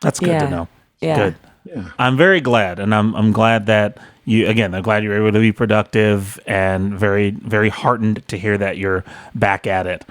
That's good to know. Yeah. Good. Yeah. I'm very glad, and I'm glad that I'm glad you were able to be productive, and very, very heartened to hear that you're back at it.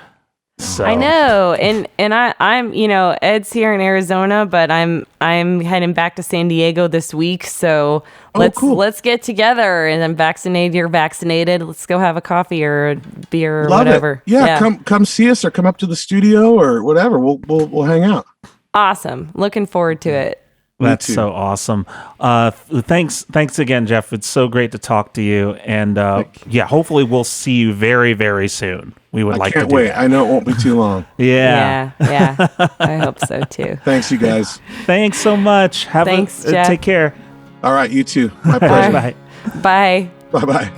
So I know, and I'm Ed's here in Arizona, but I'm heading back to San Diego this week. So let's get together, and I'm vaccinated. You're vaccinated. Let's go have a coffee or a beer or whatever. Yeah, come see us or come up to the studio or whatever. We'll hang out. Awesome. Looking forward to it. That's so awesome. Thanks again, Jeff. It's so great to talk to you. And hopefully we'll see you very, very soon. We would like to do wait. that. I know it won't be too long. Yeah. I hope so too. Thanks, you guys. Thanks so much. Thanks, Jeff. Take care. All right, you too. My pleasure. Bye. Bye. Bye-bye.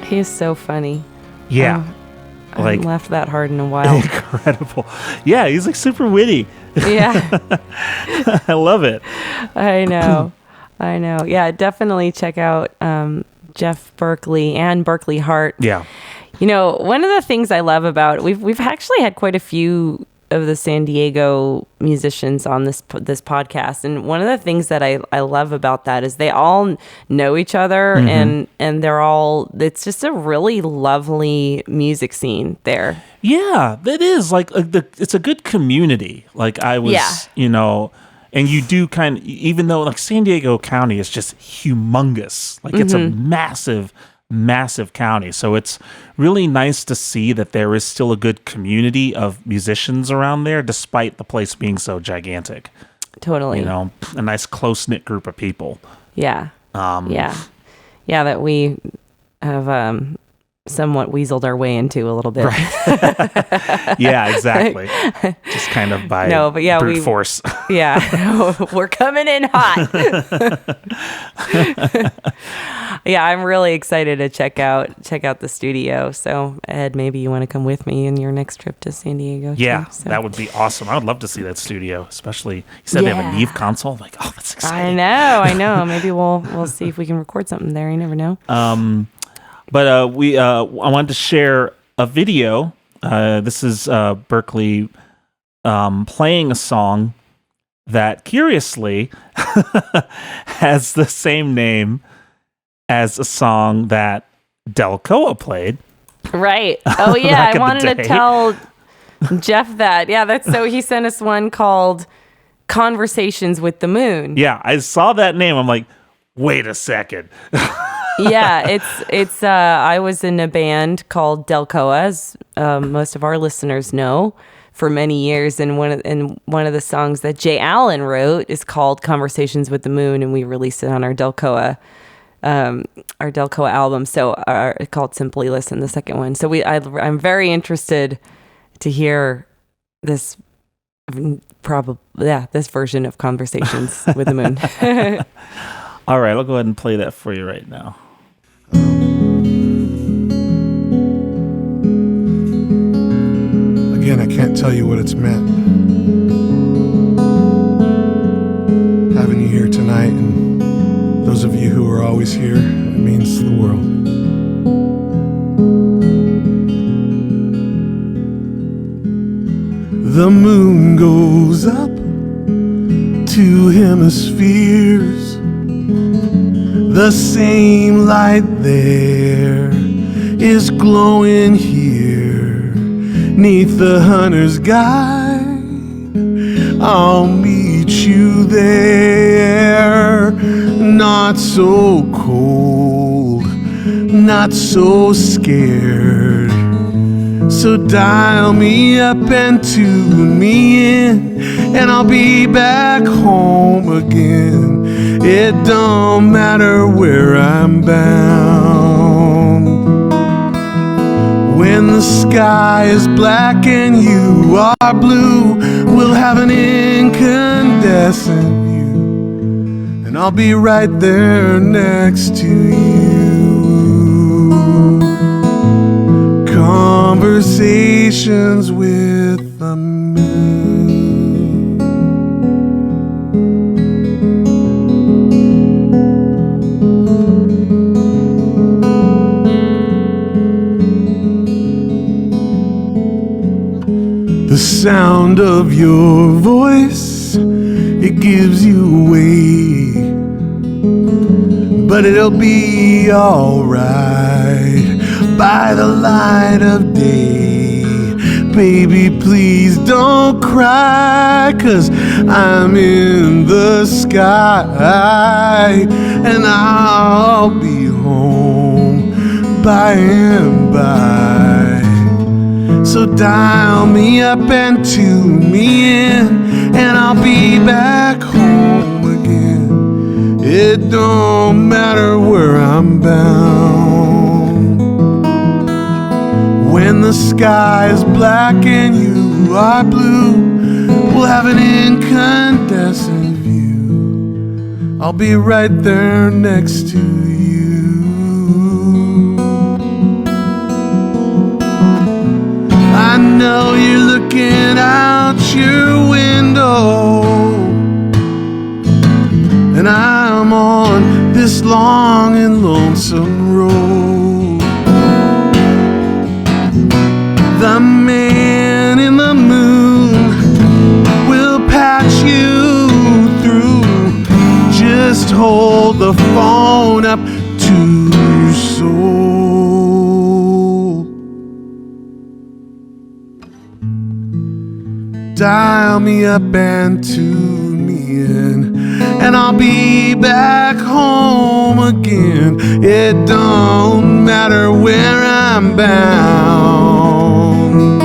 He is so funny. Yeah. I haven't laughed that hard in a while. Incredible. Yeah, he's like super witty. Yeah. I love it. I know. Yeah, definitely check out Jeff Berkley and Berkeley Hart. Yeah. One of the things I love about we've actually had quite a few of the San Diego musicians on this podcast, and one of the things that I love about that is they all know each other, and they're all, it's just a really lovely music scene there. Yeah, it is like it's a good community. Like I was, and you do kind of, even though like San Diego County is just humongous, like it's a massive county. So it's really nice to see that there is still a good community of musicians around there, despite the place being so gigantic. Totally. A nice close-knit group of people. Yeah. That we have somewhat weaseled our way into a little bit. Right. Yeah, exactly. Just kind of by brute force. Yeah. We're coming in hot. Yeah, I'm really excited to check out the studio. So Ed, maybe you want to come with me in your next trip to San Diego too, Yeah, so. that would be awesome. I would love to see that studio, especially you said they have a Neve console. Like, oh, that's exciting. I know. Maybe we'll see if we can record something there. You never know. But I wanted to share a video. This is Berkeley playing a song that, curiously, has the same name as a song that Delcoa played. Right. Oh, yeah. Back I wanted to tell Jeff that. Yeah, so he sent us one called Conversations with the Moon. Yeah, I saw that name. I'm like, wait a second. Yeah, it's I was in a band called Delcoa, as most of our listeners know, for many years, and one of the songs that Jay Allen wrote is called Conversations with the Moon, and we released it on our Delcoa album, so called Simply Listen, the second one. So I'm very interested to hear this this version of Conversations with the Moon. All right, I'll go ahead and play that for you right now. Again, I can't tell you what it's meant having you here tonight, and those of you who are always here, it means the world. The moon goes up 2 hemispheres. The same light there is glowing here. 'neath the hunter's guide. I'll meet you there, not so cold, not so scared. So dial me up and tune me in, and I'll be back home again. It don't matter where I'm bound. When the sky is black and you are blue, we'll have an incandescent view, and I'll be right there next to you. Conversations with the moon. The sound of your voice, it gives you away, but it'll be alright by the light of day. Baby, please don't cry, 'cause I'm in the sky, and I'll be home by and by. So dial me up and tune me in, and I'll be back home again. It don't matter where I'm bound. When the sky is black and you are blue, we'll have an incandescent view. I'll be right there next to you. I know you're looking out your window, and I'm on this long and lonesome road. The man in the moon will patch you through. Just hold the phone up to your soul. Dial me up and tune me in, and I'll be back home again. It don't matter where I'm bound.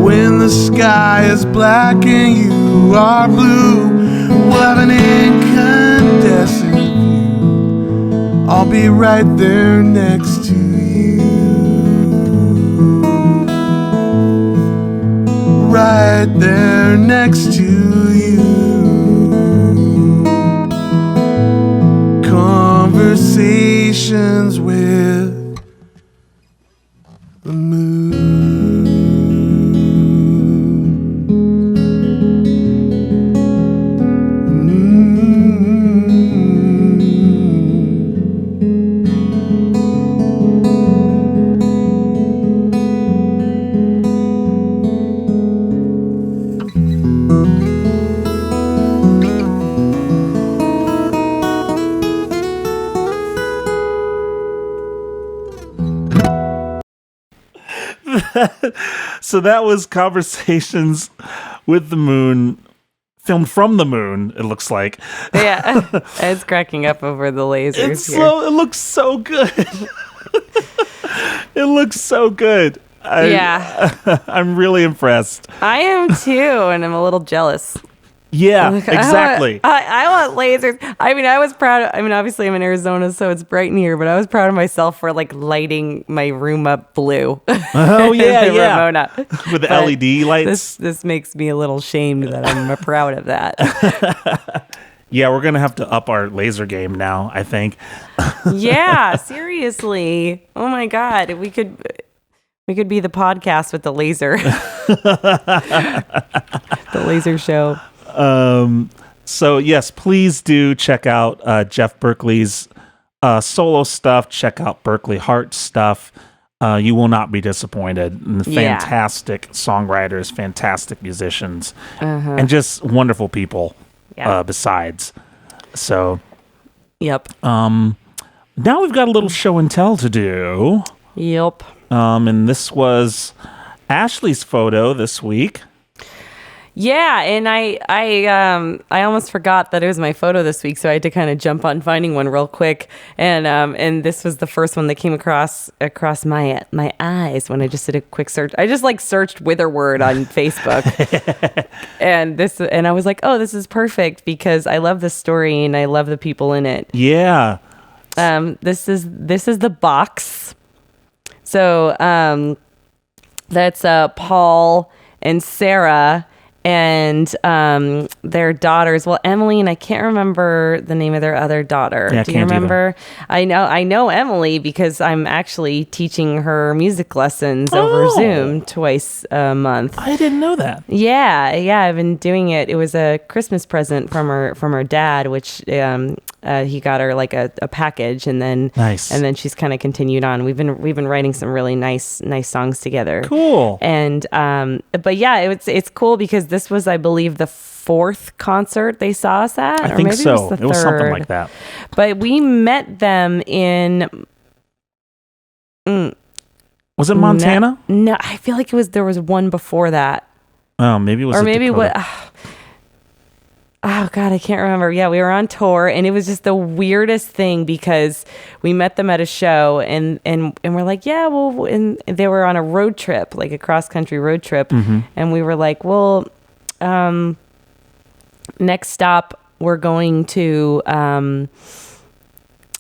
When the sky is black and you are blue, we'll have an incandescent view. I'll be right there next to you. Right there next to you. Conversations with the moon. So that was Conversations with the Moon, filmed from the moon, it looks like. Yeah, I was cracking up over the lasers. It looks so good. It looks so good. I'm really impressed. I am too, and I'm a little jealous. Yeah, exactly. I want lasers. I mean, I was proud. Obviously I'm in Arizona, so it's bright in here, but I was proud of myself for like lighting my room up blue. Oh yeah, yeah. Ramona. With the LED lights. This makes me a little shamed that I'm proud of that. Yeah, we're gonna have to up our laser game now, I think. Yeah, seriously. Oh my God, we could be the podcast with the laser. The laser show. So yes, please do check out Jeff Berkley's solo stuff. Check out Berkley Hart's stuff. You will not be disappointed. Fantastic songwriters, fantastic musicians, and just wonderful people. Besides, so yep. Now we've got a little show and tell to do. Yep. And this was Ashley's photo this week. Yeah, and I almost forgot that it was my photo this week, so I had to kind of jump on finding one real quick, and this was the first one that came across my eyes when I just did a quick search. I just searched Witherword on Facebook, and I was like, oh, this is perfect because I love this story and I love the people in it. Yeah. This is the box. So that's Paul and Sarah. And their daughters, well, Emily, and I can't remember the name of their other daughter. Yeah, do you remember? I know Emily because I'm actually teaching her music lessons over Zoom twice a month. I didn't know that. Yeah, I've been doing it. It was a Christmas present from her dad, which he got her like a package, and then nice. And then she's kind of continued on. We've been writing some really nice songs together. Cool. And but yeah, it's cool because this was, I believe, the fourth concert they saw us at. I think so. It was something like that. But we met them in. Was it Montana? No, I feel like there was one before that. Oh, maybe it was. Or maybe what. Oh God, I can't remember. Yeah, we were on tour, and it was just the weirdest thing because we met them at a show, and we're like, yeah, well, and they were on a road trip, like a cross country road trip, and we were like, well, next stop we're going to.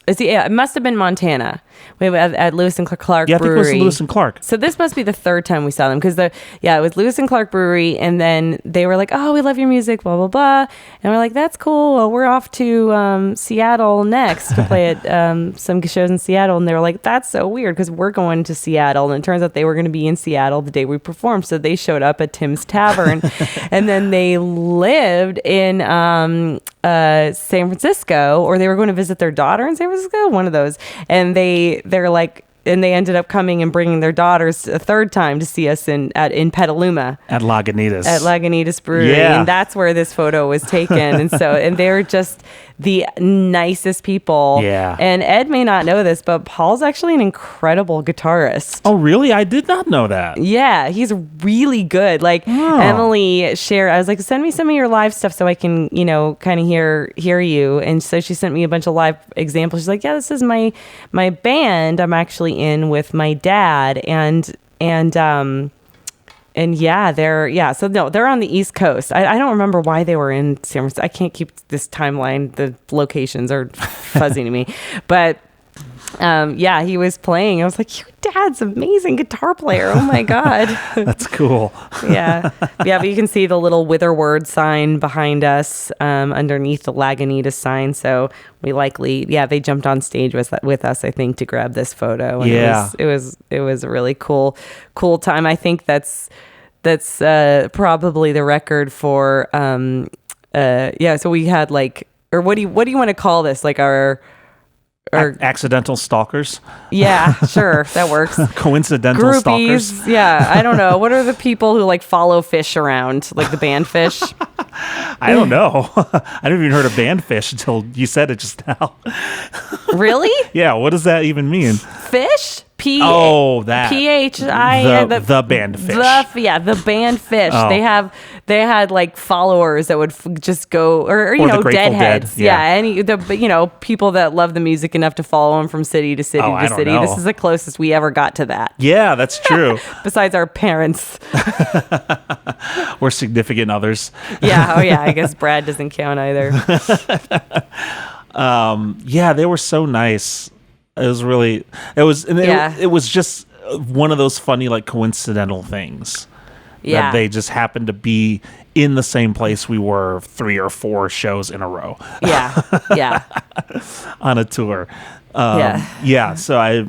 It must have been Montana. We were at Lewis and Clark Brewery. Yeah, I think it was Lewis and Clark. So this must be the third time we saw them because it was Lewis and Clark Brewery, and then they were like, "Oh, we love your music, blah blah blah," and we're like, "That's cool. Well, we're off to Seattle next to play at some shows in Seattle," and they were like, "That's so weird because we're going to Seattle," and it turns out they were going to be in Seattle the day we performed, so they showed up at Tim's Tavern, and then they lived in San Francisco, or they were going to visit their daughter in San Francisco, one of those, and they're like, and they ended up coming and bringing their daughters a third time to see us in Petaluma at Lagunitas Brewery, yeah. And that's where this photo was taken. And they're just the nicest people. Yeah. And Ed may not know this, but Paul's actually an incredible guitarist. Oh, really? I did not know that. Yeah, he's really good. Emily shared, I was like, send me some of your live stuff so I can, kind of hear you. And so she sent me a bunch of live examples. She's like, yeah, this is my band I'm actually in with my dad. And yeah, they're on the East Coast. I don't remember why they were in San Francisco. I can't keep this timeline. The locations are fuzzy to me. But he was playing. I was like, your dad's an amazing guitar player. Oh my God. That's cool. Yeah. Yeah, but you can see the little Witherword sign behind us underneath the Lagunitas sign. So we they jumped on stage with us, I think, to grab this photo. And yeah. It was a really cool time. I think that's probably the record for so we had or what do you want to call this? Like our accidental stalkers. Yeah, sure, that works. Coincidental Groupies, stalkers. Yeah, I don't know. What are the people who follow Fish around, like the band Fish? I don't know. I haven't even heard of band Fish until you said it just now. Really? Yeah. What does that even mean? Fish? That PHI the band Fish. The band Fish. Oh. They had followers that would just go or Deadheads. Dead. Yeah. People that love the music enough to follow them from city to city to city. Know. This is the closest we ever got to that. Yeah, that's true. Besides our parents. Or significant others. Yeah. Oh yeah. I guess Brad doesn't count either. They were so nice. It was just one of those funny, coincidental things. Yeah. That they just happened to be in the same place we were 3 or 4 shows in a row. Yeah. Yeah. On a tour. Yeah. So that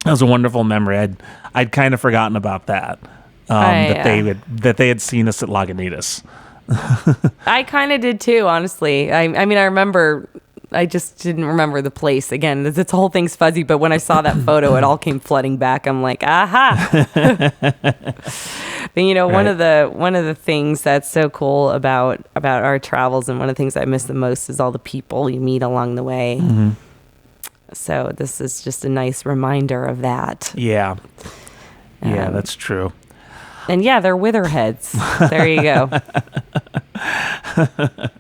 was a wonderful memory. I'd kind of forgotten about that. That they had seen us at Lagunitas. I kind of did too, honestly. I mean, I remember. I just didn't remember the place. Again, this whole thing's fuzzy, but when I saw that photo, it all came flooding back. I'm like, aha. But right. one of the things that's so cool about our travels, and one of the things I miss the most, is all the people you meet along the way. Mm-hmm. So this is just a nice reminder of that. Yeah. Yeah, that's true. And yeah, they're witherheads. There you go.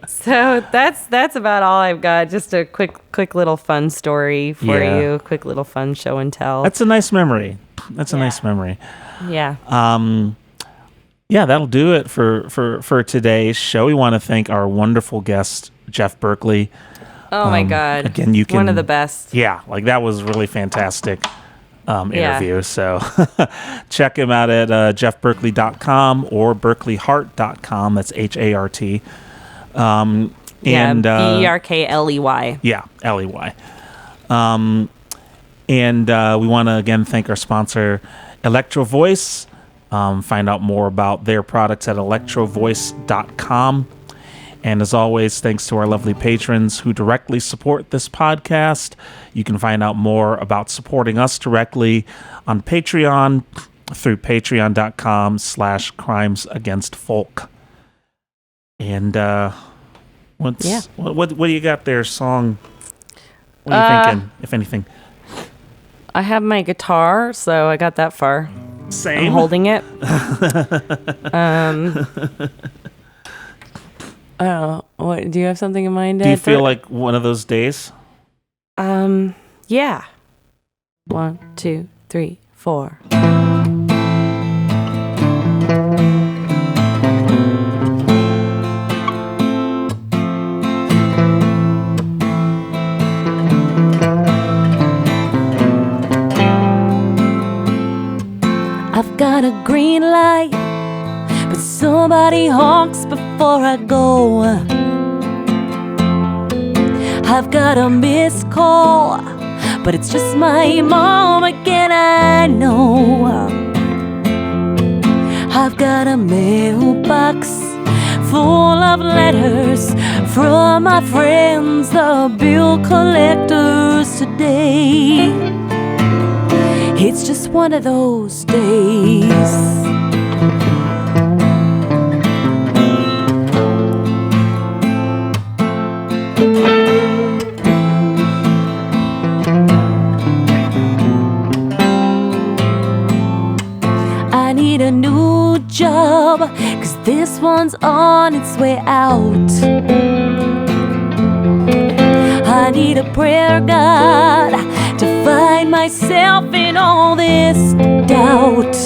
So that's about all I've got. Just a quick little fun story for you. Quick little fun show and tell. That's a nice memory. That's a nice memory. Yeah. Yeah, that'll do it for today's show. We want to thank our wonderful guest, Jeff Berkley. Oh my God. Again, you can, one of the best. Yeah, like that was really fantastic interview. So check him out at jeffberkley.com or berkleyheart.com. That's HART. And BERKLEY. Yeah, LEY. And we want to again thank our sponsor, Electro Voice. Find out more about their products at electrovoice.com. And as always, thanks to our lovely patrons who directly support this podcast. You can find out more about supporting us directly on Patreon through patreon.com/crimesagainstfolk. And what do you got there, Song? What are you thinking, if anything? I have my guitar, so I got that far. Same. I'm holding it. What do you have something in mind? Do you feel like one of those days? Yeah. 1, 2, 3, 4. I've got a green light, but somebody honks before I go. I've got a missed call, but it's just my mom again, I know. I've got a mailbox full of letters from my friends, the bill collectors today. It's just one of those days. I need a new job, 'cause this one's on its way out. I need a prayer, God, to find myself in all this doubt.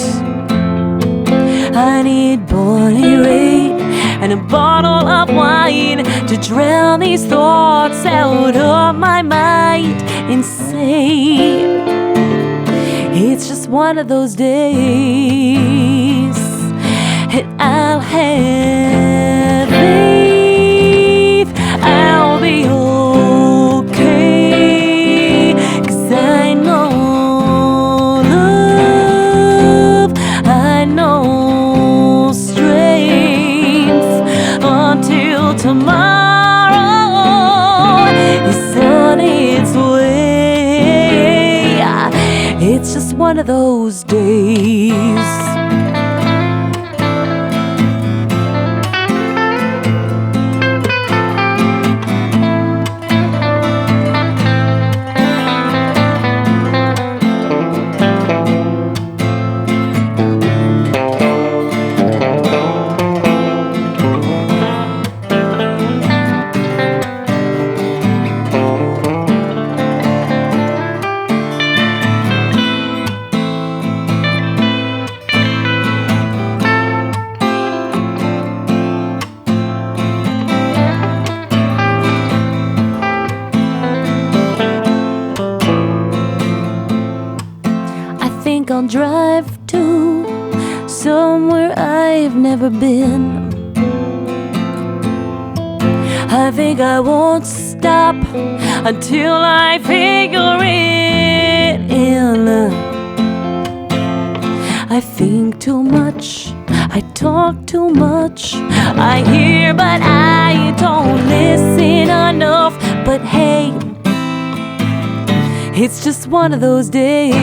I need Bonnie Raitt and a bottle of wine to drown these thoughts out of my mind and say it's just one of those days, and I'll have faith I'll be okay, 'cause I know love, I know strength until tomorrow is on its way. It's just one of those days. I'll drive to somewhere I've never been. I think I won't stop until I figure it in. I think too much, I talk too much, I hear but I don't listen enough. But hey, it's just one of those days,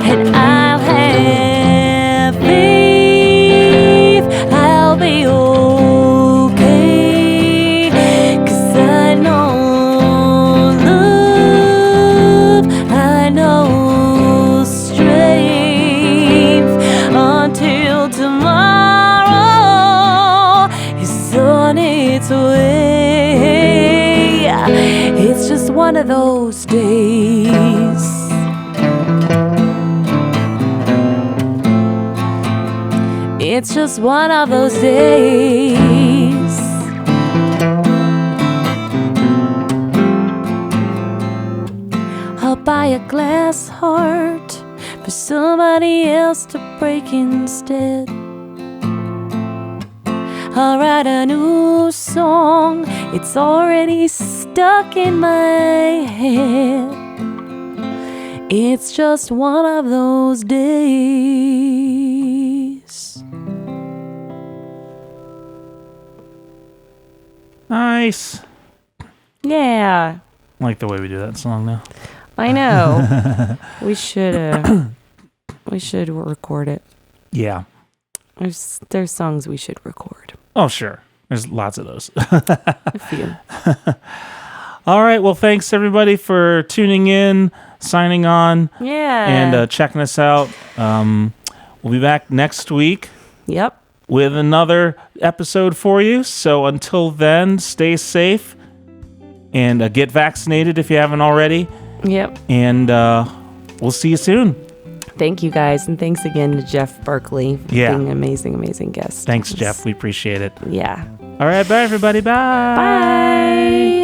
and I'll have faith I'll be okay, 'cause I know love, I know strength one of those days. It's just one of those days. I'll buy a glass heart for somebody else to break instead. I'll write a new song, it's already stuck in my head. It's just one of those days. Nice. Yeah. I like the way we do that song now. I know. we should record it. Yeah. There's songs we should record. Oh, sure. There's lots of those. A few. All right. Well, thanks everybody for tuning in, signing on, Yeah. and checking us out. We'll be back next week. Yep. With another episode for you. So until then, stay safe and get vaccinated if you haven't already. Yep. And we'll see you soon. Thank you guys, and thanks again to Jeff Berkley for being an amazing guest. Thanks, Jeff. We appreciate it. Yeah. All right, bye everybody. Bye. Bye.